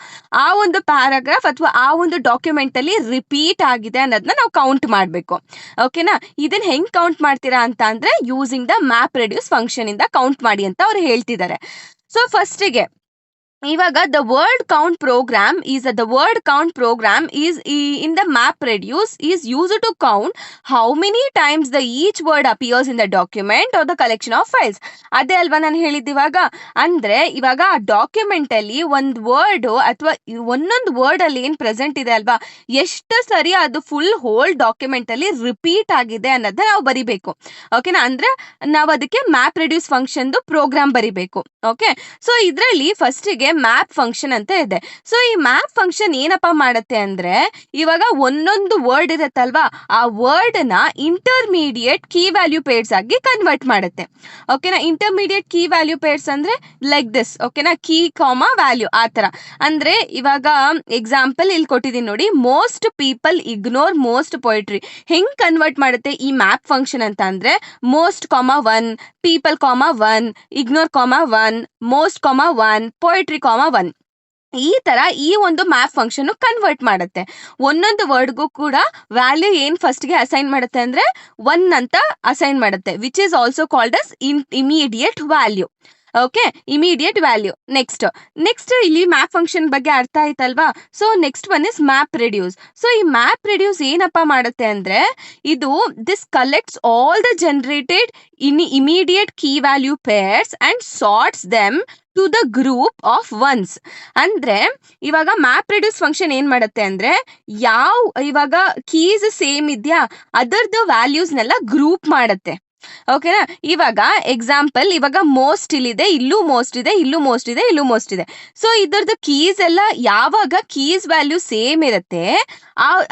ಆ ಒಂದು ಪ್ಯಾರಾಗ್ರಾಫ್ ಅಥವಾ ಆ ಒಂದು ಡಾಕ್ಯುಮೆಂಟಲ್ಲಿ ರಿಪೀಟ್ ಆಗಿದೆ ಅನ್ನೋದನ್ನ ನಾವು ಕೌಂಟ್ ಮಾಡಬೇಕು. ಓಕೆನಾ. ಇದನ್ನು ಹೆಂಗೆ ಕೌಂಟ್ ಮಾಡ್ತೀರಾ ಅಂತ ಅಂದರೆ ಯೂಸಿಂಗ್ ದ ಮ್ಯಾಪ್ ರೆಡ್ಯೂಸ್ ಫಂಕ್ಷನಿಂದ ಕೌಂಟ್ ಮಾಡಿ ಅಂತ ಅವ್ರು ಹೇಳ್ತಿದ್ದಾರೆ. ಸೊ ಫಸ್ಟಿಗೆ ಇವಾಗ the word count program is in the map reduce is used to count how many times the each word appears in the document or the collection of files. ಅದೇ ಅಲ್ವಾ ನಾನು ಹೇಳಿದ್ದಿವಾಗ. ಅಂದರೆ ಇವಾಗ ಆ ಡಾಕ್ಯುಮೆಂಟಲ್ಲಿ ಒಂದು ವರ್ಡು ಅಥವಾ ಒಂದೊಂದು ವರ್ಡಲ್ಲಿ ಏನು ಪ್ರೆಸೆಂಟ್ ಇದೆ ಅಲ್ವಾ, ಎಷ್ಟು ಸರಿ ಅದು ಫುಲ್ ಹೋಲ್ ಡಾಕ್ಯುಮೆಂಟಲ್ಲಿ ರಿಪೀಟ್ ಆಗಿದೆ ಅನ್ನೋದನ್ನ ನಾವು ಬರಿಬೇಕು. ಓಕೆನಾ. ಅಂದರೆ ನಾವು ಅದಕ್ಕೆ ಮ್ಯಾಪ್ ರೆಡ್ಯೂಸ್ ಫಂಕ್ಷನ್ದು ಪ್ರೋಗ್ರಾಮ್ ಬರಿಬೇಕು. ಓಕೆ. ಸೊ ಇದರಲ್ಲಿ ಫಸ್ಟಿಗೆ ಮ್ಯಾಪ್ ಫಂಕ್ಷನ್ ಅಂತ ಇದೆ. ಸೊ ಈ ಮ್ಯಾಪ್ ಫಂಕ್ಷನ್ ಏನಪ್ಪಾ ಮಾಡುತ್ತೆ ಅಂದ್ರೆ, ಇವಾಗ ಒಂದೊಂದು ವರ್ಡ್ ಇರುತ್ತಲ್ವಾ, ಆ ವರ್ಡ್ ನ ಇಂಟರ್ಮೀಡಿಯೇಟ್ ಕೀ ವ್ಯಾಲ್ಯೂ ಪೇರ್ಸ್ ಆಗಿ ಕನ್ವರ್ಟ್ ಮಾಡುತ್ತೆ. ಓಕೆನಾ. ಇಂಟರ್ಮೀಡಿಯೇಟ್ ಕೀ ವ್ಯಾಲ್ಯೂ ಪೇರ್ಸ್ ಅಂದ್ರೆ ಲೈಕ್ ದಿಸ್. ಓಕೆನಾ. ಕೀ ಕಾಮಾ ವ್ಯಾಲ್ಯೂ ಆ ತರ. ಅಂದ್ರೆ ಇವಾಗ ಎಕ್ಸಾಂಪಲ್ ಇಲ್ಲಿ ಕೊಟ್ಟಿದ್ದೀನಿ ನೋಡಿ, most people ignore most poetry. ಹೆಂಗ್ ಕನ್ವರ್ಟ್ ಮಾಡುತ್ತೆ ಈ ಮ್ಯಾಪ್ ಫಂಕ್ಷನ್ ಅಂತ ಅಂದ್ರೆ, most comma 1, people comma 1, ignore comma 1, most comma 1, poetry comma 1. ಈ ತರ ಈ ಒಂದು ಮ್ಯಾಪ್ ಫಂಕ್ಷನ್ ಕನ್ವರ್ಟ್ ಮಾಡುತ್ತೆ. ಒಂದೊಂದು ವರ್ಡ್ಗೂ ಕೂಡ ವ್ಯಾಲ್ಯೂ ಏನ್ ಫಸ್ಟ್ ಗೆ ಅಸೈನ್ ಮಾಡುತ್ತೆ ಅಂದ್ರೆ 1 ಅಂತ ಅಸೈನ್ ಮಾಡುತ್ತೆ, which is also called as immediate value. Okay, immediate value. Next ಇಲ್ಲಿ ಮ್ಯಾಪ್ ಫಂಕ್ಷನ್ ಬಗ್ಗೆ ಅರ್ಥ ಆಯ್ತಲ್ವಾ. So next one is map reduce. So ಈ ಮ್ಯಾಪ್ ರೆಡ್ಯೂಸ್ ಏನಪ್ಪಾ ಮಾಡುತ್ತೆ ಅಂದ್ರೆ, ಇದು this collects all the generated immediate key value pairs and sorts them to the group of ones. ಅಂದ್ರೆ ಇವಾಗ ಮ್ಯಾಪ್ ರೆಡ್ಯೂಸ್ ಫಂಕ್ಷನ್ ಏನ್ ಮಾಡುತ್ತೆ ಅಂದ್ರೆ, ಇವಾಗ ಕೀಸ್ ಸೇಮ್ ಇದೆಯಾ ಅದರದ್ದು ವ್ಯಾಲ್ಯೂಸ್ನೆಲ್ಲ ಗ್ರೂಪ್ ಮಾಡುತ್ತೆ. ಓಕೆನಾ. ಇವಾಗ ಎಕ್ಸಾಂಪಲ್, ಇವಾಗ ಮೋಸ್ಟ್ ಇಲ್ಲಿದೆ, ಇಲ್ಲೂ ಮೋಸ್ಟ್ ಇದೆ, ಇಲ್ಲೂ ಮೋಸ್ಟ್ ಇದೆ, ಇಲ್ಲೂ ಮೋಸ್ಟ್ ಇದೆ. ಸೊ ಇದರದ್ದು ಕೀಸ್ ಎಲ್ಲ ಯಾವಾಗ ಕೀಸ್ ವ್ಯಾಲ್ಯೂ ಸೇಮ್ ಇರುತ್ತೆ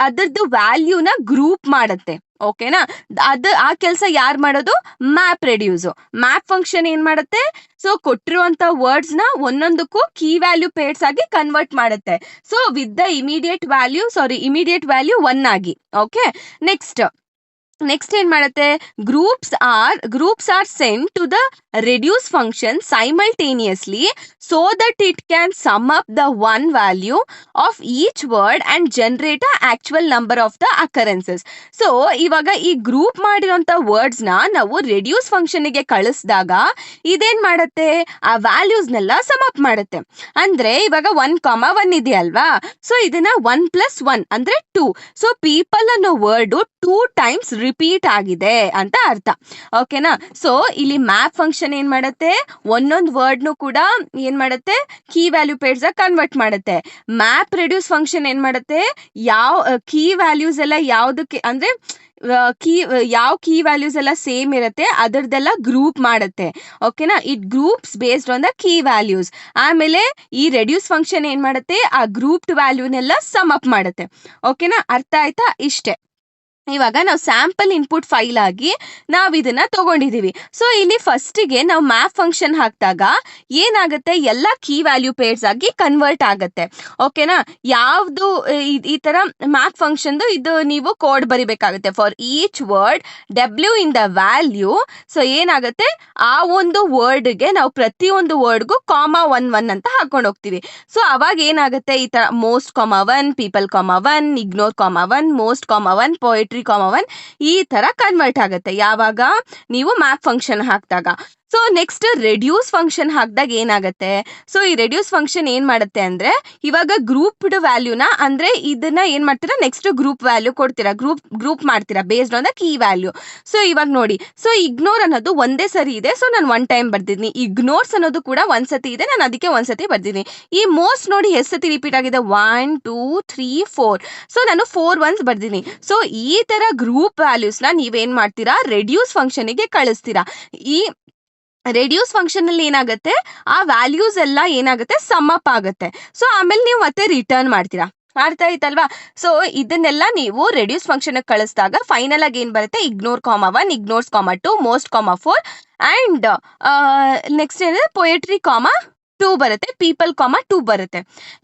ಅದರದ್ದು ವ್ಯಾಲ್ಯೂನ ಗ್ರೂಪ್ ಮಾಡುತ್ತೆ. ಓಕೆನಾ. ಆ ಕೆಲಸ ಯಾರು ಮಾಡೋದು? Map reduce. ಮ್ಯಾಪ್ ಫಂಕ್ಷನ್ ಏನ್ ಮಾಡುತ್ತೆ? ಸೊ ಕೊಟ್ಟಿರುವಂತ ವರ್ಡ್ಸ್ ನ ಒಂದೊಂದಕ್ಕೂ ಕೀ ವ್ಯಾಲ್ಯೂ ಪೇರ್ಸ್ ಆಗಿ ಕನ್ವರ್ಟ್ ಮಾಡುತ್ತೆ. So with the immediate value 1 ಆಗಿ. ಓಕೆ. ನೆಕ್ಸ್ಟ್ ಏನ್ ಮಾಡುತ್ತೆ? Groups are sent to the reduce function simultaneously so that it can sum up the one value of each word and generate a actual number of the occurrences. So ಇವಾಗ ಈ group ಮಾಡಿರೋಂಥ ವರ್ಡ್ಸ್ನ ನಾವು reduce ಫಂಕ್ಷನ್ಗೆ ಕಳಿಸಿದಾಗ ಇದೇನ್ ಮಾಡುತ್ತೆ? ಆ ವ್ಯಾಲ್ಯೂಸ್ನೆಲ್ಲ some up ಮಾಡುತ್ತೆ. ಅಂದ್ರೆ ಇವಾಗ 1,1 ಇದೆಯಲ್ವಾ, ಸೊ ಇದನ್ನ 1 + 1 ಅಂದ್ರೆ 2. ಸೊ ಪೀಪಲ್ ಅನ್ನೋ ವರ್ಡ್ 2 times ರಿಪೀಟ್ ಆಗಿದೆ ಅಂತ ಅರ್ಥ. ಓಕೆನಾ. ಸೊ ಇಲ್ಲಿ ಮ್ಯಾಪ್ ಫಂಕ್ಷನ್ ಏನ್ ಮಾಡುತ್ತೆ? ಒಂದೊಂದು ವರ್ಡ್ನು ಕೂಡ ಏನ್ ಮಾಡುತ್ತೆ? ಕೀ ವ್ಯಾಲ್ಯೂ ಪೇರ್ಸ್ ಕನ್ವರ್ಟ್ ಮಾಡುತ್ತೆ. ಮ್ಯಾಪ್ ರೆಡ್ಯೂಸ್ ಫಂಕ್ಷನ್ ಏನ್ ಮಾಡುತ್ತೆ? ಯಾವ ಕೀ ವ್ಯಾಲ್ಯೂಸ್ ಎಲ್ಲ ಯಾವ್ದಕ್ಕೆ ಅಂದ್ರೆ ಯಾವ ಕೀ ವ್ಯಾಲ್ಯೂಸ್ ಎಲ್ಲ ಸೇಮ್ ಇರುತ್ತೆ ಅದರದೆಲ್ಲ ಗ್ರೂಪ್ ಮಾಡುತ್ತೆ. ಓಕೆನಾ. It groups based on the key values. ಆಮೇಲೆ ಈ ರೆಡ್ಯೂಸ್ ಫಂಕ್ಷನ್ ಏನ್ ಮಾಡುತ್ತೆ? ಆ ಗ್ರೂಪ್ಡ್ ವ್ಯಾಲ್ಯೂನೆಲ್ಲ ಸಮ್ ಅಪ್ ಮಾಡುತ್ತೆ. ಓಕೆನಾ. ಅರ್ಥ ಆಯ್ತಾ? ಇಷ್ಟೇ. ಇವಾಗ ನಾವು ಸ್ಯಾಂಪಲ್ ಇನ್ಪುಟ್ ಫೈಲ್ ಆಗಿ ನಾವು ಇದನ್ನ ತಗೊಂಡಿದೀವಿ. ಸೊ ಇಲ್ಲಿ ಫಸ್ಟಿಗೆ ನಾವು ಮ್ಯಾಪ್ ಫಂಕ್ಷನ್ ಹಾಕಿದಾಗ ಏನಾಗುತ್ತೆ? ಎಲ್ಲ ಕೀ ವ್ಯಾಲ್ಯೂ ಪೇರ್ಸ್ ಆಗಿ ಕನ್ವರ್ಟ್ ಆಗುತ್ತೆ. ಓಕೆನಾ. ಯಾವ್ದು ಈ ತರ ಮ್ಯಾಪ್ ಫಂಕ್ಷನ್ ಇದು ನೀವು ಕೋಡ್ ಬರಿಬೇಕಾಗುತ್ತೆ. For each word W in the value. So ಏನಾಗುತ್ತೆ? ಆ ಒಂದು ವರ್ಡ್ಗೆ ನಾವು ಪ್ರತಿಯೊಂದು ವರ್ಡ್ಗೂ ಕಾಮಾ 1 ಅಂತ ಹಾಕೊಂಡು ಹೋಗ್ತೀವಿ. ಸೊ ಅವಾಗ ಏನಾಗುತ್ತೆ? ಈ ತರ most comma 1, people comma 1, ignore comma 1, most comma 1, poetry comma 1 ಈ ತರ ಕನ್ವರ್ಟ್ ಆಗುತ್ತೆ ಯಾವಾಗ ನೀವು ಮ್ಯಾಪ್ ಫಂಕ್ಷನ್ ಹಾಕಿದಾಗ. ಸೊ ನೆಕ್ಸ್ಟ್ ರೆಡ್ಯೂಸ್ ಫಂಕ್ಷನ್ ಹಾಕಿದಾಗ ಏನಾಗುತ್ತೆ? ಸೊ ಈ ರೆಡ್ಯೂಸ್ ಫಂಕ್ಷನ್ ಏನ್ ಮಾಡುತ್ತೆ ಅಂದ್ರೆ, ಇವಾಗ ಗ್ರೂಪ್ಡ್ ವ್ಯಾಲ್ಯೂನ ಅಂದ್ರೆ ಇದನ್ನ ಏನ್ ಮಾಡ್ತೀರಾ? ನೆಕ್ಸ್ಟ್ ಗ್ರೂಪ್ ವ್ಯಾಲ್ಯೂ ಕೊಡ್ತೀರಾ, ಗ್ರೂಪ್ ಮಾಡ್ತೀರಾ based on the key value. So ಇವಾಗ ನೋಡಿ, ಸೊ ಇಗ್ನೋರ್ ಅನ್ನೋದು ಒಂದೇ ಸರಿ ಇದೆ, ಸೊ ನಾನು 1 time ಬರ್ದಿದ್ದೀನಿ. ಇಗ್ನೋರ್ಸ್ ಅನ್ನೋದು ಕೂಡ ಒಂದ್ಸತಿ ಇದೆ, ನಾನು ಅದಕ್ಕೆ ಒಂದ್ಸತಿ ಬರ್ದಿದ್ದೀನಿ. ಈ ಮೋಸ್ಟ್ ನೋಡಿ ಎಷ್ಟು ಸತಿ ರಿಪೀಟ್ ಆಗಿದೆ? 1 2 3 4. ಸೊ ನಾನು 4 ones ಬರ್ದಿದ್ದೀನಿ. ಸೊ ಈ ತರ ಗ್ರೂಪ್ ವ್ಯಾಲ್ಯೂಸ್ನ ನೀವೇನ್ ಮಾಡ್ತೀರಾ? ರೆಡ್ಯೂಸ್ ಫಂಕ್ಷನ್ಗೆ ಕಳಿಸ್ತೀರಾ. ಈ ರೆಡ್ಯೂಸ್ ಫಂಕ್ಷನ್ ಅಲ್ಲಿ ಏನಾಗುತ್ತೆ? ಆ ವ್ಯಾಲ್ಯೂಸ್ ಎಲ್ಲ ಏನಾಗುತ್ತೆ? ಸಮ್ ಅಪ್ ಆಗುತ್ತೆ. ಸೊ ಆಮೇಲೆ ನೀವು ಮತ್ತೆ ರಿಟರ್ನ್ ಮಾಡ್ತೀರಾ. ಅರ್ಥ ಆಯ್ತಲ್ವಾ? ಸೊ ಇದನ್ನೆಲ್ಲ ನೀವು ರೆಡ್ಯೂಸ್ ಫಂಕ್ಷನ್ ಕಳಿಸಿದಾಗ ಫೈನಲ್ ಆಗಿ ಏನ್ ಬರುತ್ತೆ? Ignore comma 1, ignores comma 2, most comma 4 and next ಏನಿದೆ? ಪೊಯೆಟ್ರಿ ಕಾಮಾ 2 ಬರುತ್ತೆ, ಪೀಪಲ್ ಕಾಮಾ 2 ಬರುತ್ತೆ.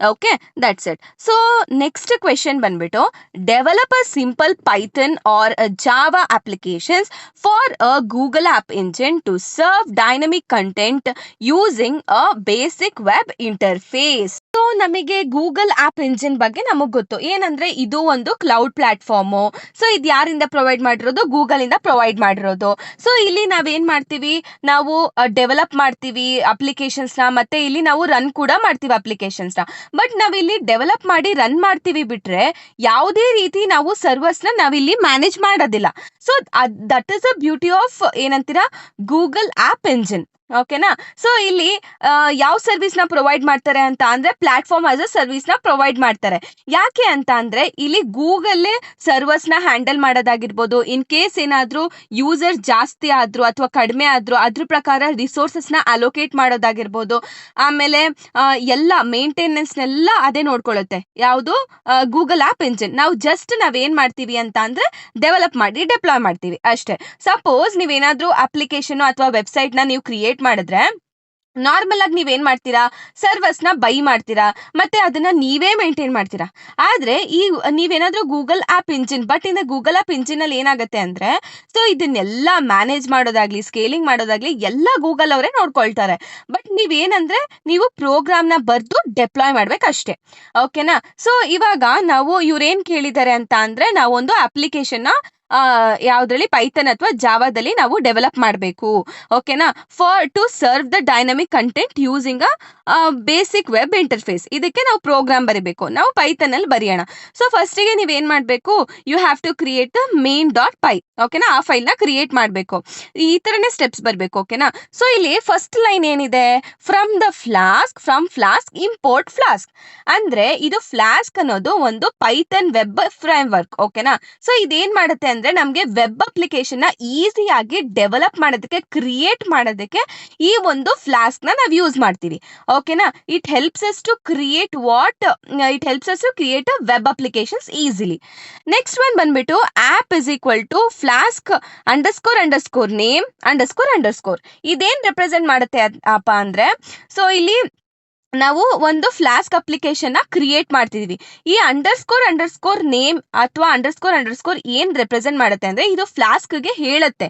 Okay, that's it. So next question ಬಂದ್ಬಿಟ್ಟು, develop a simple Python or Java applications for a Google app engine to serve dynamic content using a basic web interface. So ನಮಗೆ Google app engine ಬಗ್ಗೆ ನಮಗೆ ಗೊತ್ತು ಏನಂದ್ರೆ ಇದು ಒಂದು cloud platform. So ಇದು ಯಾರಿಂದ ಪ್ರೊವೈಡ್ ಮಾಡಿರೋದು? ಗೂಗಲ್ ಇಂದ ಪ್ರೊವೈಡ್ ಮಾಡಿರೋದು. ಸೊ ಇಲ್ಲಿ ನಾವೇನ್ ಮಾಡ್ತೀವಿ? ನಾವು ಡೆವಲಪ್ ಮಾಡ್ತೀವಿ ಅಪ್ಲಿಕೇಶನ್ಸ್ನ, ಮತ್ತೆ ಇಲ್ಲಿ ನಾವು ರನ್ ಕೂಡ ಮಾಡ್ತೀವಿ ಅಪ್ಲಿಕೇಶನ್ಸ್ನ. ಬಟ್ ನಾವಿಲ್ಲಿ ಡೆವಲಪ್ ಮಾಡಿ ರನ್ ಮಾಡ್ತೀವಿ ಬಿಟ್ರೆ ಯಾವುದೇ ರೀತಿ ನಾವು ಸರ್ವರ್ಸ್ನ ನಾವಿಲ್ಲಿ ಮ್ಯಾನೇಜ್ ಮಾಡೋದಿಲ್ಲ. So that is a beauty of ಏನಂತೀರಾ? Google app engine. ಓಕೆನಾ? ಸೊ ಇಲ್ಲಿ ಯಾವ ಸರ್ವಿಸ್‌ನ ಪ್ರೊವೈಡ್ ಮಾಡ್ತಾರೆ ಅಂತ ಅಂದ್ರೆ ಪ್ಲಾಟ್‌ಫಾರ್ಮ್ ಆಸ್ ಅ ಸರ್ವಿಸ್‌ನ ಪ್ರೊವೈಡ್ ಮಾಡ್ತಾರೆ. ಯಾಕೆ ಅಂತ ಅಂದ್ರೆ ಇಲ್ಲಿ ಗೂಗಲ್ಲೇ ಸರ್ವರ್ಸ್‌ನ ಹ್ಯಾಂಡಲ್ ಮಾಡೋದಾಗಿರ್ಬೋದು, ಇನ್ ಕೇಸ್ ಏನಾದ್ರೂ ಯೂಸರ್ಸ್ ಜಾಸ್ತಿ ಆದ್ರು ಅಥವಾ ಕಡಿಮೆ ಆದ್ರು ಅದ್ರ ಪ್ರಕಾರ ರಿಸೋರ್ಸಸ್‌ನ ಅಲೋಕೇಟ್ ಮಾಡೋದಾಗಿರ್ಬೋದು. ಆಮೇಲೆ ಎಲ್ಲ ಮೇಂಟೆನೆನ್ಸ್‌ನೆಲ್ಲ ಅದೇ ನೋಡ್ಕೊಳ್ಳುತ್ತೆ. ಯಾವುದು? Google app engine. ನಾವೇನ್ ಮಾಡ್ತೀವಿ ಅಂತ ಅಂದ್ರೆ ಡೆವಲಪ್ ಮಾಡಿ ಡಿಪ್ಲಾಯ್ ಮಾಡ್ತೀವಿ ಅಷ್ಟೇ. ಸಪೋಸ್ ನೀವೇನಾದ್ರೂ ಅಪ್ಲಿಕೇಶನ್ ಅಥವಾ ವೆಬ್‌ಸೈಟ್‌ನ ನೀವು ಕ್ರಿಯೇಟ್ ಮಾಡಿದ್ರೆ ನಾರ್ಮಲ್ ಆಗಿ ನೀವೇನ್ ಮಾಡ್ತೀರಾ? ಸರ್ವರ್ಸ್‌ನ ಬೈ ಮಾಡ್ತೀರಾ. ಮತ್ತೆ ಅದನ್ನ ನೀವೇ ಮೇಂಟೈನ್ ಮಾಡ್ತೀರಾ. ಆದ್ರೆ ನೀವೇನಾದ್ರೂ Google app engine Google app ಇಂಜಿನಲ್ಲಿ ಏನಾಗುತ್ತೆ ಅಂದ್ರೆ ಸೊ ಇದನ್ನೆಲ್ಲ ಮ್ಯಾನೇಜ್ ಮಾಡೋದಾಗ್ಲಿ, ಸ್ಕೇಲಿಂಗ್ ಮಾಡೋದಾಗ್ಲಿ ಎಲ್ಲ ಗೂಗಲ್ ಅವರೇ ನೋಡ್ಕೊಳ್ತಾರೆ. ಬಟ್ ನೀವೇನಂದ್ರೆ ನೀವು ಪ್ರೋಗ್ರಾಮ್‌ನ ಬರ್ದು ಡಿಪ್ಲಾಯ್ ಮಾಡ್ಬೇಕಷ್ಟೇ. ಓಕೆನಾ? ಸೊ ಇವಾಗ ಇವ್ರೇನ್ ಕೇಳಿದ್ದಾರೆ ಅಂತ ಅಂದ್ರೆ ನಾವೊಂದು ಅಪ್ಲಿಕೇಶನ್‌ನ ಯಾವ್ದ್ರಲ್ಲಿ ಪೈಥಾನ್ ಅಥವಾ ಜಾವಾದಲ್ಲಿ ನಾವು ಡೆವಲಪ್ ಮಾಡಬೇಕು. ಓಕೆನಾ? To serve the dynamic content using basic web interface. ಇದಕ್ಕೆ ನಾವು ಪ್ರೋಗ್ರಾಮ್ ಬರಿಬೇಕು. ನಾವು ಪೈಥಾನ್ ಅಲ್ಲಿ ಬರೆಯೋಣ. ಸೊ ಫಸ್ಟಿಗೆ ನೀವೇನ್ ಮಾಡ್ಬೇಕು? You have to create the main.py. ಓಕೆನಾ? ಆ ಫೈಲ್‌ನ ಕ್ರಿಯೇಟ್ ಮಾಡಬೇಕು. ಈ ತರನೇ ಸ್ಟೆಪ್ಸ್ ಬರಬೇಕು. ಓಕೆನಾ? ಸೊ ಇಲ್ಲಿ ಫಸ್ಟ್ ಲೈನ್ ಏನಿದೆ? From flask import flask. ಅಂದ್ರೆ ಇದು ಫ್ಲಾಸ್ಕ್ ಅನ್ನೋದು ಒಂದು ಪೈಥಾನ್ ವೆಬ್ ಫ್ರೇಮ್ವರ್ಕ್. ಓಕೆನಾ? ಸೊ ಇದೇನ್ ಮಾಡುತ್ತೆ ಅಂದ್ರೆ ನಮ್ಗೆ ವೆಬ್ ಅಪ್ಲಿಕೇಶನ್ ನ ಈಸಿಯಾಗಿ ಡೆವಲಪ್ ಮಾಡೋದಕ್ಕೆ, ಕ್ರಿಯೇಟ್ ಮಾಡೋದಕ್ಕೆ ಈ ಒಂದು ಫ್ಲಾಸ್ಕ್ ನ ನಾವು ಯೂಸ್ ಮಾಡ್ತೀವಿ. ಓಕೆನಾ? It helps us to create web applications easily. Next one ಬಂದ್ಬಿಟ್ಟು app is equal to Flask underscore name underscore. ಇದೇನ್ ರೆಪ್ರೆಸೆಂಟ್ ಮಾಡುತ್ತೆ ಅಪ್ಪ ಅಂದ್ರೆ ಸೊ ಇಲ್ಲಿ ನಾವು ಒಂದು ಫ್ಲಾಸ್ಕ್ ಅಪ್ಲಿಕೇಶನ್ ನ ಕ್ರಿಯೇಟ್ ಮಾಡ್ತಿದೀವಿ. ಈ ಅಂಡರ್ಸ್ಕೋರ್ ನೇಮ್ ಅಥವಾ ಅಂಡರ್ಸ್ಕೋರ್ ಏನ್ ರೆಪ್ರೆಸೆಂಟ್ ಮಾಡುತ್ತೆ ಅಂದ್ರೆ ಇದು ಫ್ಲಾಸ್ಕ್ ಗೆ ಹೇಳುತ್ತೆ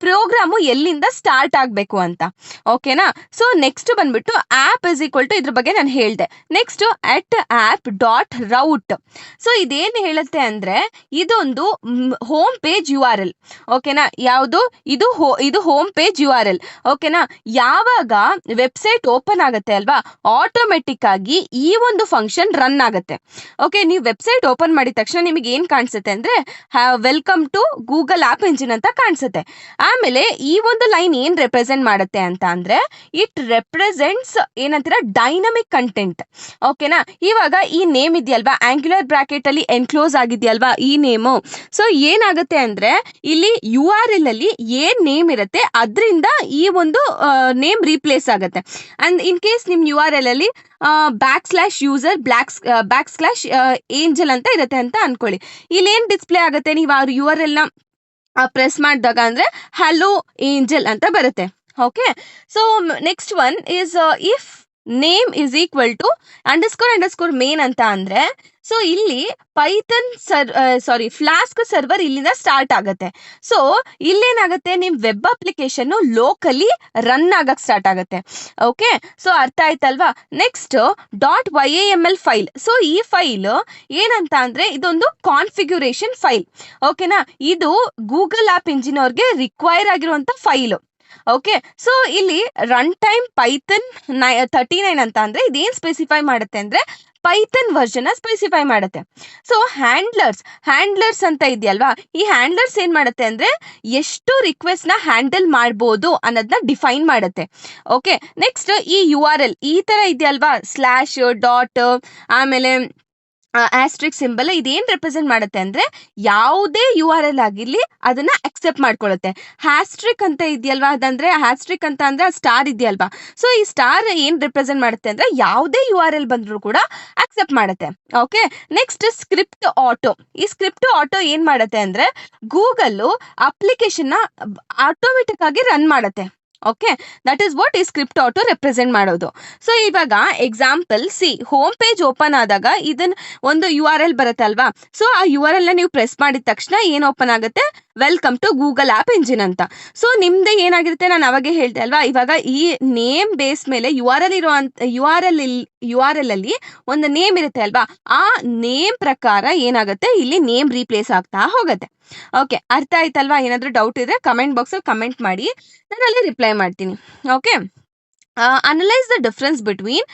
ಪ್ರೋಗ್ರಾಮು ಎಲ್ಲಿಂದ ಸ್ಟಾರ್ಟ್ ಆಗ್ಬೇಕು ಅಂತ. ಓಕೆನಾ? ಸೊ ನೆಕ್ಸ್ಟ್ ಬಂದ್ಬಿಟ್ಟು ಆಪ್ ಇಸ್ ಈಕ್ವಲ್ ಟು ಇದ್ರ ಬಗ್ಗೆ ನಾನು ಹೇಳ್ದೆ. Next at app dot route. So ಇದೇನ್ ಹೇಳುತ್ತೆ ಅಂದ್ರೆ ಇದೊಂದು ಹೋಮ್ ಪೇಜ್ URL. ಓಕೆನಾ? ಯಾವುದು? ಇದು ಹೋಮ್ ಪೇಜ್ URL. ಓಕೆನಾ? ಯಾವಾಗ ವೆಬ್ಸೈಟ್ ಓಪನ್ ಆಗುತ್ತೆ ಅಲ್ವಾ, ಆಟೋಮೆಟಿಕ್ ಆಗಿ ಈ ಒಂದು ಫಂಕ್ಷನ್ ರನ್ ಆಗುತ್ತೆ. ಓಕೆ, ನೀವು ವೆಬ್ಸೈಟ್ ಓಪನ್ ಮಾಡಿದ ತಕ್ಷಣ ನಿಮಗೆ ಏನ್ ಕಾಣಿಸುತ್ತೆ ಅಂದ್ರೆ welcome to Google app engine ಅಂತ ಕಾಣಿಸುತ್ತೆ. ಆಮೇಲೆ ಈ ಒಂದು ಲೈನ್ ಏನ್ ರೆಪ್ರೆಸೆಂಟ್ ಮಾಡುತ್ತೆ ಅಂತ ಅಂದ್ರೆ ಇಟ್ ರೆಪ್ರೆಸೆಂಟ್ಸ್ ಏನಂತೀರ ಡೈನಮಿಕ್ ಕಂಟೆಂಟ್. ಓಕೆನಾ? ಇವಾಗ ಈ ನೇಮ್ ಇದೆಯಲ್ವಾ, ಆಂಗ್ಯುಲರ್ ಬ್ರಾಕೆಟ್ ಅಲ್ಲಿ ಎನ್ಕ್ಲೋಸ್ ಆಗಿದೆಯಲ್ವಾ ಈ ನೇಮು. ಸೊ ಏನಾಗುತ್ತೆ ಅಂದ್ರೆ ಇಲ್ಲಿ URL ಅಲ್ಲಿ ಏನ್ ನೇಮ್ ಇರುತ್ತೆ ಅದರಿಂದ ಈ ಒಂದು ನೇಮ್ ರೀಪ್ಲೇಸ್ ಆಗುತ್ತೆ. ಅಂಡ್ ಇನ್ ಕೇಸ್ ನಿಮ್ URL ಅಲ್ಲಿ /user /angel ಅಂತ ಇರುತ್ತೆ ಅಂತ ಅನ್ಕೊಳ್ಳಿ. ಇಲ್ಲಿ ಏನ್ ಡಿಸ್ಪ್ಲೇ ಆಗುತ್ತೆ? ನೀವು ಆ URL ನ ಪ್ರೆಸ್ ಮಾಡಿದಾಗ ಅಂದ್ರೆ ಹಲೋ ಏಂಜಲ್ ಅಂತ ಬರುತ್ತೆ. Okay, so next one is if name is equal to underscore main ಅಂತ ಅಂದ್ರೆ ಸೊ ಇಲ್ಲಿ ಪೈಥಾನ್ ಫ್ಲಾಸ್ಕ್ ಸರ್ವರ್ ಇಲ್ಲಿಂದ ಸ್ಟಾರ್ಟ್ ಆಗುತ್ತೆ. ಸೊ ಇಲ್ಲೇನಾಗುತ್ತೆ, ನಿಮ್ ವೆಬ್ ಅಪ್ಲಿಕೇಶನ್ ಲೋಕಲಿ ರನ್ ಆಗಕ್ ಸ್ಟಾರ್ಟ್ ಆಗುತ್ತೆ. ಓಕೆ, ಸೊ ಅರ್ಥ ಆಯ್ತಲ್ವಾ? Next .yaml file. ಸೊ ಈ ಫೈಲ್ ಏನಂತ ಅಂದ್ರೆ ಇದೊಂದು ಕಾನ್ಫಿಗ್ಯುರೇಷನ್ ಫೈಲ್. ಓಕೆನಾ? ಇದು ಗೂಗಲ್ ಆಪ್ ಇಂಜಿನ್ ಅವ್ರಿಗೆ ರಿಕ್ವೈರ್ ಆಗಿರುವಂತ ಫೈಲ್. ಓಕೆ, ಸೊ ಇಲ್ಲಿ ರನ್ ಟೈಮ್ ಪೈಥಾನ್ 39 ಅಂತ ಅಂದ್ರೆ ಇದೇನ್ ಸ್ಪೆಸಿಫೈ ಮಾಡುತ್ತೆ ಅಂದ್ರೆ ಪೈಥಾನ್ ವರ್ಷನ್ ಸ್ಪೆಸಿಫೈ ಮಾಡುತ್ತೆ. ಸೊ ಹ್ಯಾಂಡ್ಲರ್ಸ್ ಅಂತ ಇದೆಯಲ್ವಾ, ಈ ಹ್ಯಾಂಡ್ಲರ್ಸ್ ಏನ್ ಮಾಡುತ್ತೆ ಅಂದ್ರೆ ಎಷ್ಟು ರಿಕ್ವೆಸ್ಟ್ ನ ಹ್ಯಾಂಡಲ್ ಮಾಡ್ಬೋದು ಅನ್ನೋದನ್ನ ಡಿಫೈನ್ ಮಾಡುತ್ತೆ. ಓಕೆ, ನೆಕ್ಸ್ಟ್ ಈ URL ಈ ತರ ಇದೆಯಲ್ವಾ, ಸ್ಲಾಶ್ ಡಾಟ್ ಆಮೇಲೆ ಆಸ್ಟ್ರಿಕ್ ಸಿಂಬಲ್, ಇದೇನ್ ರೆಪ್ರೆಸೆಂಟ್ ಮಾಡುತ್ತೆ ಅಂದ್ರೆ ಯಾವುದೇ URL ಆಗಿರ್ಲಿ ಅದನ್ನ ಅಕ್ಸೆಪ್ಟ್ ಮಾಡ್ಕೊಳ್ಳುತ್ತೆ. ಹ್ಯಾಸ್ಟ್ರಿಕ್ ಅಂತ ಇದೆಯಲ್ವಾ, ಅದಂದ್ರೆ ಹ್ಯಾಸ್ಟ್ರಿಕ್ ಅಂತ ಅಂದ್ರೆ ಸ್ಟಾರ್ ಇದೆಯಲ್ವಾ, ಸೊ ಈ ಸ್ಟಾರ್ ಏನ್ ರೆಪ್ರೆಸೆಂಟ್ ಮಾಡುತ್ತೆ ಅಂದ್ರೆ ಯಾವುದೇ URL ಬಂದ್ರು ಕೂಡ ಅಕ್ಸೆಪ್ಟ್ ಮಾಡುತ್ತೆ. Okay, next script auto. ಈ ಸ್ಕ್ರಿಪ್ಟ್ ಆಟೋ ಏನ್ ಮಾಡುತ್ತೆ ಅಂದ್ರೆ ಗೂಗಲ್ ಅಪ್ಲಿಕೇಶನ್ ನ ಆಟೋಮೆಟಿಕ್ ಆಗಿ ರನ್ ಮಾಡುತ್ತೆ. ಓಕೆ, ದಟ್ ಇಸ್ ವಾಟ್ ಈ ಸ್ಕ್ರಿಪ್ಟ್ ಆಟೋ ರೆಪ್ರೆಸೆಂಟ್ ಮಾಡೋದು. ಸೊ ಇವಾಗ ಎಕ್ಸಾಂಪಲ್ ಹೋಮ್ ಪೇಜ್ ಓಪನ್ ಆದಾಗ ಇದನ್ನ ಒಂದು URL ಬರುತ್ತೆ ಅಲ್ವಾ, ಸೊ ಆ URL ನ ನೀವು ಪ್ರೆಸ್ ಮಾಡಿದ ತಕ್ಷಣ ಏನ್ ಓಪನ್ ಆಗುತ್ತೆ? Welcome to Google app engine ಅಂತ. ಸೊ ನಿಮ್ದು ಏನಾಗಿರುತ್ತೆ, ನಾನು ಅವಾಗೆ ಹೇಳ್ದೆ ಅಲ್ವಾ, ಇವಾಗ ಈ ನೇಮ್ ಬೇಸ್ ಮೇಲೆ URL ಅಲ್ಲಿ ಒಂದು ನೇಮ್ ಇರುತ್ತೆ ಅಲ್ವಾ, ಆ ನೇಮ್ ಪ್ರಕಾರ ಏನಾಗುತ್ತೆ ಇಲ್ಲಿ ನೇಮ್ ರೀಪ್ಲೇಸ್ ಆಗ್ತಾ ಹೋಗುತ್ತೆ. ಓಕೆ, ಅರ್ಥ ಆಯ್ತಲ್ವಾ? ಏನಾದ್ರೂ ಡೌಟ್ ಇದ್ರೆ ಕಮೆಂಟ್ ಬಾಕ್ಸ್ ಅಲ್ಲಿ ಕಮೆಂಟ್ ಮಾಡಿ, ನಾನು ಅಲ್ಲಿ ರಿಪ್ಲೈ ಮಾಡ್ತೀನಿ. Okay, analyse the difference between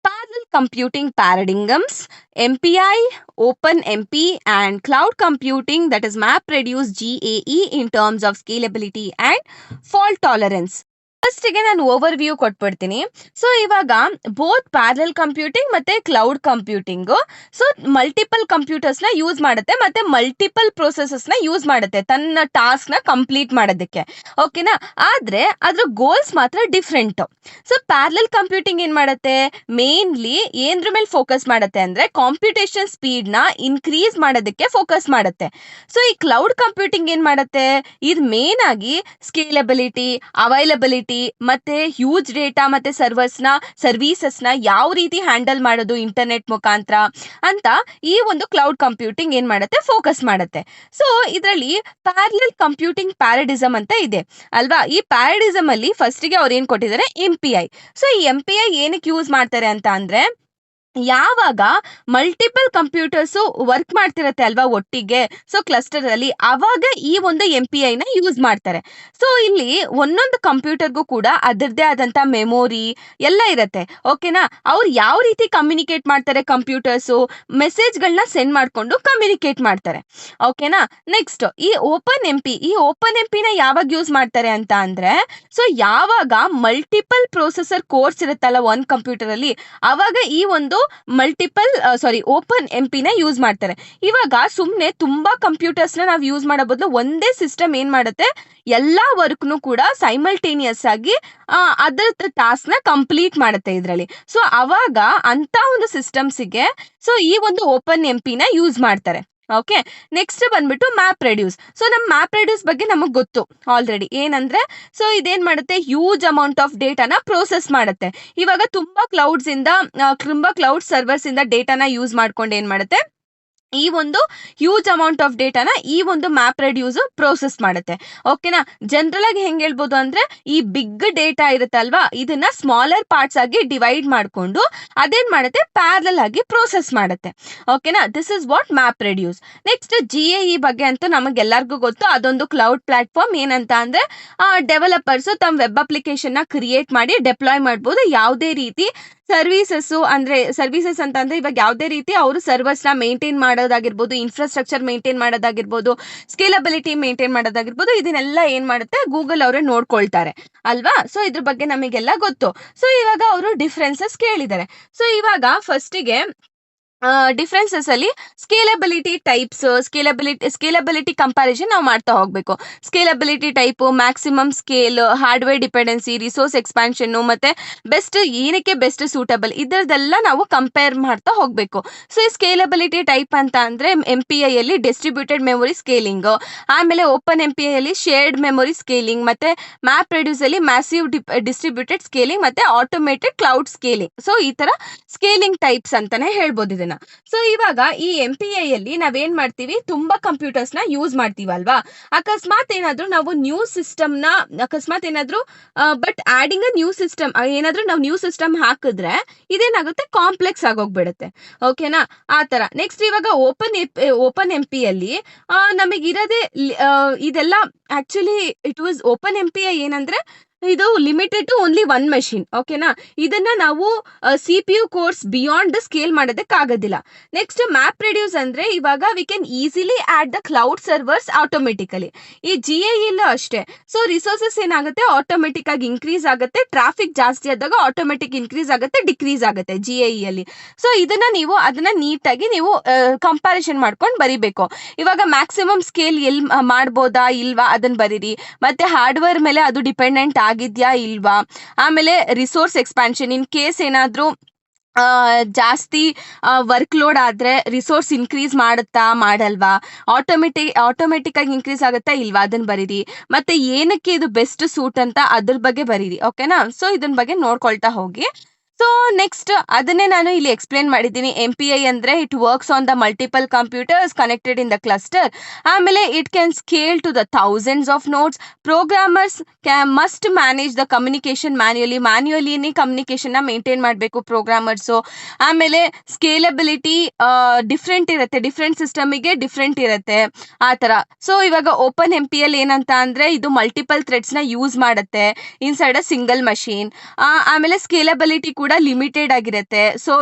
parallel computing paradigms, MPI, OpenMP, and cloud computing, that is MapReduce GAE, in terms of scalability and fault tolerance. ಫಸ್ಟಿಗೆ ನಾನು ಓವರ್ ವ್ಯೂ ಕೊಟ್ಬಿಡ್ತೀನಿ. So ಇವಾಗ both parallel computing ಮತ್ತೆ cloud computing so multiple ಕಂಪ್ಯೂಟರ್ಸ್ನ use ಮಾಡುತ್ತೆ ಮತ್ತೆ multiple ಪ್ರೊಸೆಸಸ್ನ use ಮಾಡುತ್ತೆ ತನ್ನ ಟಾಸ್ಕ್ನ ಕಂಪ್ಲೀಟ್ ಮಾಡೋದಕ್ಕೆ. ಓಕೆನಾ? ಆದ್ರೆ ಅದ್ರ ಗೋಲ್ಸ್ ಮಾತ್ರ ಡಿಫ್ರೆಂಟ್. ಸೊ ಪ್ಯಾರಲಲ್ ಕಂಪ್ಯೂಟಿಂಗ್ ಏನ್ ಮಾಡುತ್ತೆ, ಮೇನ್ಲಿ ಏನ್ರ ಮೇಲೆ ಫೋಕಸ್ ಮಾಡುತ್ತೆ ಅಂದ್ರೆ ಕಾಂಪ್ಯೂಟೇಷನ್ ಸ್ಪೀಡ್ನ ಇನ್ಕ್ರೀಸ್ ಮಾಡೋದಕ್ಕೆ ಫೋಕಸ್ ಮಾಡುತ್ತೆ. ಸೊ ಈ ಕ್ಲೌಡ್ ಕಂಪ್ಯೂಟಿಂಗ್ ಏನ್ ಮಾಡುತ್ತೆ, ಇದು ಮೇನ್ ಆಗಿ ಸ್ಕೇಲಬಿಲಿಟಿ, ಅವೈಲಬಿಲಿಟಿ ಮತ್ತೆ ಹ್ಯೂಜ್ ಡೇಟಾ ಮತ್ತೆ ಸರ್ವೀಸಸ್ನ ಯಾವ ರೀತಿ ಹ್ಯಾಂಡಲ್ ಮಾಡೋದು ಇಂಟರ್ನೆಟ್ ಮುಖಾಂತರ ಅಂತ ಈ ಒಂದು ಕ್ಲೌಡ್ ಕಂಪ್ಯೂಟಿಂಗ್ ಏನ್ ಮಾಡುತ್ತೆ, ಫೋಕಸ್ ಮಾಡುತ್ತೆ. ಸೊ ಇದರಲ್ಲಿ ಪ್ಯಾರಲಲ್ ಕಂಪ್ಯೂಟಿಂಗ್ ಪ್ಯಾರಡಿಸಮ್ ಅಂತ ಇದೆ ಅಲ್ವಾ. ಈ ಪ್ಯಾರಡಿಸಮ್ ಅಲ್ಲಿ ಫಸ್ಟಿಗೆ ಅವ್ರು ಏನ್ ಕೊಟ್ಟಿದ್ದಾರೆ, MPI. ಸೊ ಈ MPI ಏನಕ್ಕೆ ಯೂಸ್ ಮಾಡ್ತಾರೆ ಅಂತ ಅಂದ್ರೆ, ಯಾವಾಗ ಮಲ್ಟಿಪಲ್ ಕಂಪ್ಯೂಟರ್ಸು ವರ್ಕ್ ಮಾಡ್ತಿರತ್ತೆ ಅಲ್ವಾ ಒಟ್ಟಿಗೆ, ಸೊ ಕ್ಲಸ್ಟರ್ ಅಲ್ಲಿ, ಅವಾಗ ಈ ಒಂದು MPI ನ ಯೂಸ್ ಮಾಡ್ತಾರೆ. ಸೊ ಇಲ್ಲಿ ಒಂದೊಂದು ಕಂಪ್ಯೂಟರ್ಗೂ ಕೂಡ ಅದರದ್ದೇ ಆದಂತ ಮೆಮೊರಿ ಎಲ್ಲ ಇರತ್ತೆ. ಓಕೆನಾ? ಅವ್ರು ಯಾವ ರೀತಿ ಕಮ್ಯುನಿಕೇಟ್ ಮಾಡ್ತಾರೆ, ಕಂಪ್ಯೂಟರ್ಸು ಮೆಸೇಜ್ಗಳನ್ನ ಸೆಂಡ್ ಮಾಡ್ಕೊಂಡು ಕಮ್ಯುನಿಕೇಟ್ ಮಾಡ್ತಾರೆ. ಓಕೆನಾ? ನೆಕ್ಸ್ಟ್ ಈ ಓಪನ್ MP ನ ಯಾವಾಗ ಯೂಸ್ ಮಾಡ್ತಾರೆ ಅಂತ ಅಂದ್ರೆ, ಸೊ ಯಾವಾಗ ಮಲ್ಟಿಪಲ್ ಪ್ರೊಸೆಸರ್ ಕೋರ್ಸ್ ಇರುತ್ತಲ್ಲ ಒಂದ್ ಕಂಪ್ಯೂಟರ್ ಅಲ್ಲಿ, ಅವಾಗ ಈ ಒಂದು ಓಪನ್ MP ನ ಯೂಸ್ ಮಾಡ್ತಾರೆ. ಇವಾಗ ಸುಮ್ನೆ ತುಂಬಾ ಕಂಪ್ಯೂಟರ್ಸ್ನ ನಾವು ಯೂಸ್ ಮಾಡೋ ಬದಲು ಒಂದೇ ಸಿಸ್ಟಮ್ ಏನ್ ಮಾಡುತ್ತೆ, ಎಲ್ಲಾ ವರ್ಕ್ನು ಕೂಡ ಸೈಮಲ್ಟೇನಿಯಸ್ ಆಗಿ ಅದರ ಟಾಸ್ಕ್ ನ ಕಂಪ್ಲೀಟ್ ಮಾಡುತ್ತೆ ಇದರಲ್ಲಿ. ಸೊ ಅವಾಗ ಅಂತ ಒಂದು ಸಿಸ್ಟಮ್ಸಿಗೆ ಸೊ ಈ ಒಂದು ಓಪನ್ MP ನ ಯೂಸ್ ಮಾಡ್ತಾರೆ. ಓಕೆ, ನೆಕ್ಸ್ಟ್ ಬಂದ್ಬಿಟ್ಟು ಮ್ಯಾಪ್ ರೆಡ್ಯೂಸ್. ಸೊ ನಮ್ಮ ಮ್ಯಾಪ್ ರೆಡ್ಯೂಸ್ ಬಗ್ಗೆ ನಮಗೆ ಗೊತ್ತು ಆಲ್ರೆಡಿ. ಏನಂದ್ರೆ, ಸೊ ಇದೇನ್ ಮಾಡುತ್ತೆ, ಹ್ಯೂಜ್ ಅಮೌಂಟ್ ಆಫ್ ಡೇಟಾನ ಪ್ರೋಸೆಸ್ ಮಾಡುತ್ತೆ. ಇವಾಗ ತುಂಬಾ ಕ್ಲೌಡ್ ಸರ್ವರ್ಸ್ ಇಂದ ಡೇಟಾನ ಯೂಸ್ ಮಾಡ್ಕೊಂಡು ಏನ್ ಮಾಡುತ್ತೆ, ಈ ಒಂದು ಹ್ಯೂಜ್ ಅಮೌಂಟ್ ಆಫ್ ಡೇಟಾನ ಈ ಒಂದು ಮ್ಯಾಪ್ ರೆಡ್ಯೂಸ್ ಪ್ರೋಸೆಸ್ ಮಾಡುತ್ತೆ. ಓಕೆನಾ? ಜನರಲ್ ಆಗಿ ಹೆಂಗ್ ಹೇಳ್ಬೋದು ಅಂದ್ರೆ, ಈ ಬಿಗ್ ಡೇಟಾ ಇರುತ್ತಲ್ವಾ, ಇದನ್ನ ಸ್ಮಾಲರ್ ಪಾರ್ಟ್ಸ್ ಆಗಿ ಡಿವೈಡ್ ಮಾಡ್ಕೊಂಡು ಅದೇನ್ ಮಾಡುತ್ತೆ, ಪ್ಯಾರಲಲ್ ಆಗಿ ಪ್ರೋಸೆಸ್ ಮಾಡುತ್ತೆ. ಓಕೆನಾ? This is what map reduce. Next GAE ಬಗ್ಗೆ ಅಂತೂ ನಮಗೆಲ್ಲರಿಗೂ ಗೊತ್ತು. ಅದೊಂದು ಕ್ಲೌಡ್ ಪ್ಲಾಟ್ಫಾರ್ಮ್. ಏನಂತ ಅಂದ್ರೆ, ಡೆವಲಪರ್ಸ್ ತಮ್ಮ ವೆಬ್ ಅಪ್ಲಿಕೇಶನ್ ನ ಕ್ರಿಯೇಟ್ ಮಾಡಿ ಡೆಪ್ಲಾಯ್ ಮಾಡ್ಬೋದು. ಯಾವುದೇ ರೀತಿ ಸರ್ವಿಸಸ್ ಅಂತ ಅಂದ್ರೆ, ಇವಾಗ ಯಾವುದೇ ರೀತಿ ಅವರು ಸರ್ವರ್ಸ್ ನ ಮೇಂಟೈನ್ ಮಾಡೋದಾಗಿರ್ಬೋದು, ಇನ್ಫ್ರಾಸ್ಟ್ರಕ್ಚರ್ ಮೇಂಟೈನ್ ಮಾಡೋದಾಗಿರ್ಬೋದು, ಸ್ಕೇಲಬಿಲಿಟಿ ಮೇಂಟೈನ್ ಮಾಡೋದಾಗಿರ್ಬೋದು, ಇದನ್ನೆಲ್ಲ ಏನ್ ಮಾಡುತ್ತೆ, ಗೂಗಲ್ ಅವರೇ ನೋಡ್ಕೊಳ್ತಾರೆ ಅಲ್ವಾ. ಸೊ ಇದ್ರ ಬಗ್ಗೆ ನಮಗೆಲ್ಲ ಗೊತ್ತು. ಸೊ ಇವಾಗ ಅವರು ಡಿಫ್ರೆನ್ಸಸ್ ಕೇಳಿದ್ದಾರೆ. ಸೊ ಇವಾಗ ಫಸ್ಟಿಗೆ ಡಿಫ್ರೆನ್ಸಸ್ ಅಲ್ಲಿ ಸ್ಕೇಲಬಿಲಿಟಿ ಟೈಪ್ಸ್, ಸ್ಕೇಲಬಿಲಿಟಿ ಕಂಪ್ಯಾರಿಸನ್ ನಾವು ಮಾಡ್ತಾ ಹೋಗ್ಬೇಕು. Scalability type, maximum scale, hardware dependency, resource expansion ಮತ್ತೆ ಏನಕ್ಕೆ ಬೆಸ್ಟ್ ಸೂಟಬಲ್, ಇದರದೆಲ್ಲ ನಾವು ಕಂಪೇರ್ ಮಾಡ್ತಾ ಹೋಗ್ಬೇಕು. ಸೊ ಈ ಸ್ಕೇಲಬಿಲಿಟಿ ಟೈಪ್ ಅಂತ ಅಂದ್ರೆ MPI ಅಲ್ಲಿ ಡಿಸ್ಟ್ರಿಬ್ಯೂಟೆಡ್ ಮೆಮೊರಿ ಸ್ಕೇಲಿಂಗ್, ಆಮೇಲೆ ಓಪನ್ MPI ಅಲ್ಲಿ ಶೇರ್ಡ್ ಮೆಮೊರಿ ಸ್ಕೇಲಿಂಗ್, ಮತ್ತೆ ಮ್ಯಾಪ್ ರೆಡ್ಯೂಸ್ ಅಲ್ಲಿ ಮ್ಯಾಸಿವ್ ಡಿಸ್ಟ್ರಿಬ್ಯೂಟೆಡ್ ಸ್ಕೇಲಿಂಗ್ ಮತ್ತೆ ಆಟೋಮೇಟೆಡ್ ಕ್ಲೌಡ್ ಸ್ಕೇಲಿಂಗ್. ಸೊ ಈ ತರ ಸ್ಕೇಲಿಂಗ್ ಟೈಪ್ಸ್ ಅಂತಾನೆ ಹೇಳ್ಬೋದು ಇದನ್ನ. ಸೊ ಇವಾಗ ಈ MPI ಅಲ್ಲಿ ನಾವೇನ್ ಮಾಡ್ತೀವಿ, ತುಂಬಾ ಕಂಪ್ಯೂಟರ್ಸ್ ನ ಯೂಸ್ ಮಾಡ್ತೀವಲ್ವಾ. ಅಕಸ್ಮಾತ್ ಏನಾದ್ರೂ ನಾವು new system but adding a new system, ಏನಾದ್ರೂ ನಾವು ನ್ಯೂ ಸಿಸ್ಟಮ್ ಹಾಕಿದ್ರೆ ಇದೇನಾಗುತ್ತೆ, ಕಾಂಪ್ಲೆಕ್ಸ್ ಆಗೋಗ್ಬಿಡುತ್ತೆ. ಓಕೆನಾ? ಆ ತರ. ನೆಕ್ಸ್ಟ್ ಇವಾಗ ಓಪನ್ MP ಅಲ್ಲಿ ನಮಗಿರೋದೇ ಇದೆಲ್ಲ. Actually it was open MPI ಏನಂದ್ರೆ, ಇದು limited to only one machine. ಓಕೆನಾ? ಇದನ್ನ ನಾವು CPU ಕೋರ್ಸ್ ಬಿಯಾಂಡ್ ಸ್ಕೇಲ್ ಮಾಡೋದಕ್ಕಾಗೋದಿಲ್ಲ. ನೆಕ್ಸ್ಟ್ ಮ್ಯಾಪ್ ರೆಡ್ಯೂಸ್ ಅಂದ್ರೆ, ಇವಾಗ we can easily add the cloud servers automatically. ಈ GAE ಅಲ್ಲೂ ಅಷ್ಟೇ. ಸೊ ರಿಸೋರ್ಸಸ್ ಏನಾಗುತ್ತೆ, ಆಟೋಮೆಟಿಕ್ ಆಗಿ ಇನ್ಕ್ರೀಸ್ ಆಗುತ್ತೆ. ಟ್ರಾಫಿಕ್ ಜಾಸ್ತಿ ಆದಾಗ ಆಟೋಮೆಟಿಕ್ ಇನ್ಕ್ರೀಸ್ ಆಗುತ್ತೆ, ಡಿಕ್ರೀಸ್ ಆಗುತ್ತೆ GAE ಅಲ್ಲಿ. ಸೊ ಅದನ್ನ ನೀಟಾಗಿ ನೀವು ಕಂಪ್ಯಾರಿಸನ್ ಮಾಡ್ಕೊಂಡು ಬರಿಬೇಕು. ಇವಾಗ ಮ್ಯಾಕ್ಸಿಮಮ್ ಸ್ಕೇಲ್ ಮಾಡ್ಬೋದಾ ಇಲ್ವಾ ಅದನ್ನ ಬರೀರಿ. ಮತ್ತೆ ಹಾರ್ಡ್ವೇರ್ ಮೇಲೆ ಅದು ಡಿಪೆಂಡೆಂಟ್ ಆಗಿದ್ಯಾ ಇಲ್ವಾ. ಆಮೇಲೆ ರಿಸೋರ್ಸ್ ಎಕ್ಸ್ಪಾನ್ಷನ್, ಇನ್ ಕೇಸ್ ಏನಾದ್ರೂ ಜಾಸ್ತಿ ವರ್ಕ್ ಲೋಡ್ ಆದ್ರೆ ರಿಸೋರ್ಸ್ ಇನ್ಕ್ರೀಸ್ ಮಾಡುತ್ತಾ ಮಾಡಲ್ವಾ, ಆಟೋಮೆಟಿಕ್ ಆಗಿ ಇನ್ಕ್ರೀಸ್ ಆಗುತ್ತಾ ಇಲ್ವಾ, ಅದನ್ನ ಬರೀರಿ. ಮತ್ತೆ ಏನಕ್ಕೆ ಇದು ಬೆಸ್ಟ್ ಸೂಟ್ ಅಂತ ಅದ್ರ ಬಗ್ಗೆ ಬರೀರಿ. ಓಕೆನಾ? ಸೊ ಇದನ್ನ ಬಗ್ಗೆ ನೋಡ್ಕೊಳ್ತಾ ಹೋಗಿ. ಸೊ ನೆಕ್ಸ್ಟ್ ಅದನ್ನೇ ನಾನು ಇಲ್ಲಿ ಎಕ್ಸ್ಪ್ಲೇನ್ ಮಾಡಿದ್ದೀನಿ. MPI ಅಂದ್ರೆ it works on the multiple computers connected in the cluster. ಆಮೇಲೆ it can scale to the thousands of nodes. Programmers must manage the communication manually communication ನ ಮೇಂಟೈನ್ ಮಾಡಬೇಕು ಪ್ರೋಗ್ರಾಮರ್ಸು. ಆಮೇಲೆ scalability different ಇರುತ್ತೆ, different ಸಿಸ್ಟಮಿಗೆ different ಇರುತ್ತೆ ಆ ಥರ. So ಇವಾಗ ಓಪನ್ MP ಅಲ್ಲಿ ಏನಂತ ಅಂದ್ರೆ, ಇದು ಮಲ್ಟಿಪಲ್ ಥ್ರೆಡ್ಸ್ ನ ಯೂಸ್ ಮಾಡುತ್ತೆ ಇನ್ಸೈಡ್ ಅ ಸಿಂಗಲ್ ಮಷೀನ್. ಆಮೇಲೆ ಸ್ಕೇಲಬಿಲಿಟಿ ಕೂಡ ಲಿಮಿಟೆಡ್ ಆಗಿರುತ್ತೆ. So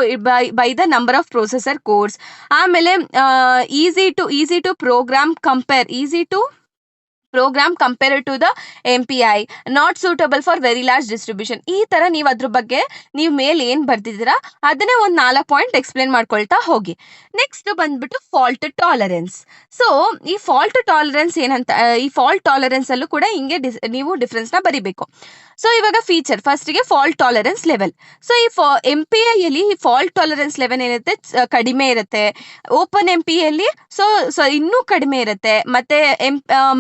by the number of processor cores. ಆಮೇಲೆ easy to program program compared to the MPI, not suitable for very large distribution. ಈ ತರ ನೀವು ಅದ್ರ ಬಗ್ಗೆ ನೀವು ಮೇಲೆ ಏನ್ ಬರ್ದಿದ್ದೀರಾ ಅದನ್ನೇ ಒಂದು 4 ಪಾಯಿಂಟ್ ಎಕ್ಸ್ಪ್ಲೇನ್ ಮಾಡ್ಕೊಳ್ತಾ ಹೋಗಿ. ನೆಕ್ಸ್ಟ್ ಬಂದ್ಬಿಟ್ಟು ಫಾಲ್ಟ್ ಟಾಲರೆನ್ಸ್. ಸೊ ಈ ಫಾಲ್ಟ್ ಟಾಲರೆನ್ಸ್ ಏನಂತ, ಈ ಫಾಲ್ಟ್ ಟಾಲರೆನ್ಸ್ ಅಲ್ಲೂ ಕೂಡ ಹಿಂಗೆ ನೀವು ಡಿಫ್ರೆನ್ಸ್ ನ ಬರಿಬೇಕು. ಸೊ ಇವಾಗ ಫೀಚರ್ ಫಸ್ಟ್ಗೆ ಫಾಲ್ಟ್ ಟಾಲರೆನ್ಸ್ ಲೆವೆಲ್. ಸೊ ಈ MPI ಅಲ್ಲಿ ಫಾಲ್ಟ್ ಟಾಲರೆನ್ಸ್ ಲೆವೆಲ್ ಏನಿರುತ್ತೆ ಕಡಿಮೆ ಇರುತ್ತೆ. ಓಪನ್ MPI ಅಲ್ಲಿ ಸೊ ಇನ್ನೂ ಕಡಿಮೆ ಇರುತ್ತೆ. ಮತ್ತೆ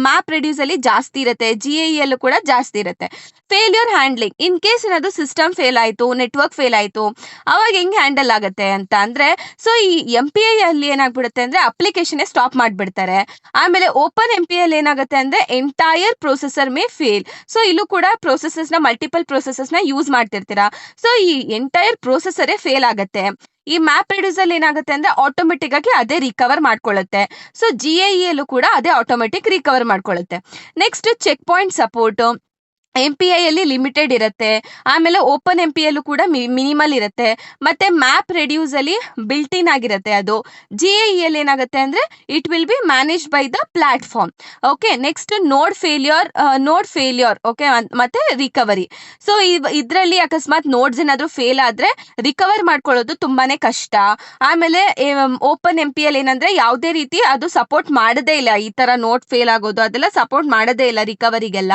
ಮ್ಯಾಪ್ ರೆಡ್ಯೂಸ್ ಅಲ್ಲಿ ಜಾಸ್ತಿ ಇರುತ್ತೆ. GAE ಅಲ್ಲೂ ಕೂಡ ಜಾಸ್ತಿ ಇರುತ್ತೆ. ಫೇಲ್ಯೂರ್ ಹ್ಯಾಂಡ್ಲಿಂಗ್, ಇನ್ ಕೇಸ್ ಏನಾದ್ರು ಸಿಸ್ಟಮ್ ಫೇಲ್ ಆಯ್ತು, ನೆಟ್ವರ್ಕ್ ಫೇಲ್ ಆಯ್ತು, ಅವಾಗ ಹೆಂಗ್ ಹ್ಯಾಂಡಲ್ ಆಗುತ್ತೆ ಅಂತ ಅಂದ್ರೆ, ಸೊ ಈ MPI ಅಲ್ಲಿ ಏನಾಗ್ಬಿಡುತ್ತೆ ಅಂದ್ರೆ ಅಪ್ಲಿಕೇಶನ್ ಸ್ಟಾಪ್ ಮಾಡ್ಬಿಡ್ತಾರೆ. ಆಮೇಲೆ ಓಪನ್ MPI ಅಲ್ಲಿ ಏನಾಗುತ್ತೆ ಅಂದ್ರೆ entire processor May fail. So ಇಲ್ಲೂ ಕೂಡ ಪ್ರೊಸೆಸರ್ಸ್ ನ ಮಲ್ಟಿಪಲ್ ಪ್ರೊಸೆಸರ್ಸ್ ನ ಯೂಸ್ ಮಾಡ್ತಿರ್ತೀರಾ. ಸೊ ಈ ಎಂಟೈರ್ ಪ್ರೊಸೆಸರೇ ಫೇಲ್ ಆಗುತ್ತೆ. ಈ ಮ್ಯಾಪ್ ರೆಡ್ಯೂಸ್ ಅಲ್ಲಿ ಏನಾಗುತ್ತೆ ಅಂದ್ರೆ ಆಟೋಮೆಟಿಕ್ ಆಗಿ ಅದೇ ರಿಕವರ್ ಮಾಡ್ಕೊಳ್ಳುತ್ತೆ. ಸೊ GAE ಅಲ್ಲೂ ಕೂಡ ಅದೇ ಆಟೋಮೆಟಿಕ್ ರಿಕವರ್ ಮಾಡ್ಕೊಳ್ಳುತ್ತೆ. Next check point support. MPI ಅಲ್ಲಿ ಲಿಮಿಟೆಡ್ ಇರುತ್ತೆ. ಆಮೇಲೆ ಓಪನ್ MPI ಅಲ್ಲೂ ಕೂಡ ಮಿನಿಮಲ್ ಇರುತ್ತೆ. ಮತ್ತೆ ಮ್ಯಾಪ್ ರೆಡ್ಯೂಸ್ ಅಲ್ಲಿ ಬಿಲ್ಟ್ ಇನ್ ಆಗಿರುತ್ತೆ ಅದು. GAE ಅಲ್ಲಿ ಏನಾಗುತ್ತೆ ಅಂದ್ರೆ it will be manage by the platform. Okay, next node failure okay, ಮತ್ತೆ ರಿಕವರಿ. ಸೊ ಇದರಲ್ಲಿ ಅಕಸ್ಮಾತ್ ನೋಡ್ಸ್ ಏನಾದ್ರು ಫೇಲ್ ಆದ್ರೆ ರಿಕವರ್ ಮಾಡ್ಕೊಳ್ಳೋದು ತುಂಬಾನೇ ಕಷ್ಟ. ಆಮೇಲೆ ಓಪನ್ MPI ಅಲ್ಲಿ ಏನಂದ್ರೆ ಯಾವುದೇ ರೀತಿ ಅದು ಸಪೋರ್ಟ್ ಮಾಡದೇ ಇಲ್ಲ. ಈ ತರ ನೋಡ್ ಫೇಲ್ ಆಗೋದು ಅದೆಲ್ಲ ಸಪೋರ್ಟ್ ಮಾಡದೇ ಇಲ್ಲ ರಿಕವರಿಗೆಲ್ಲ.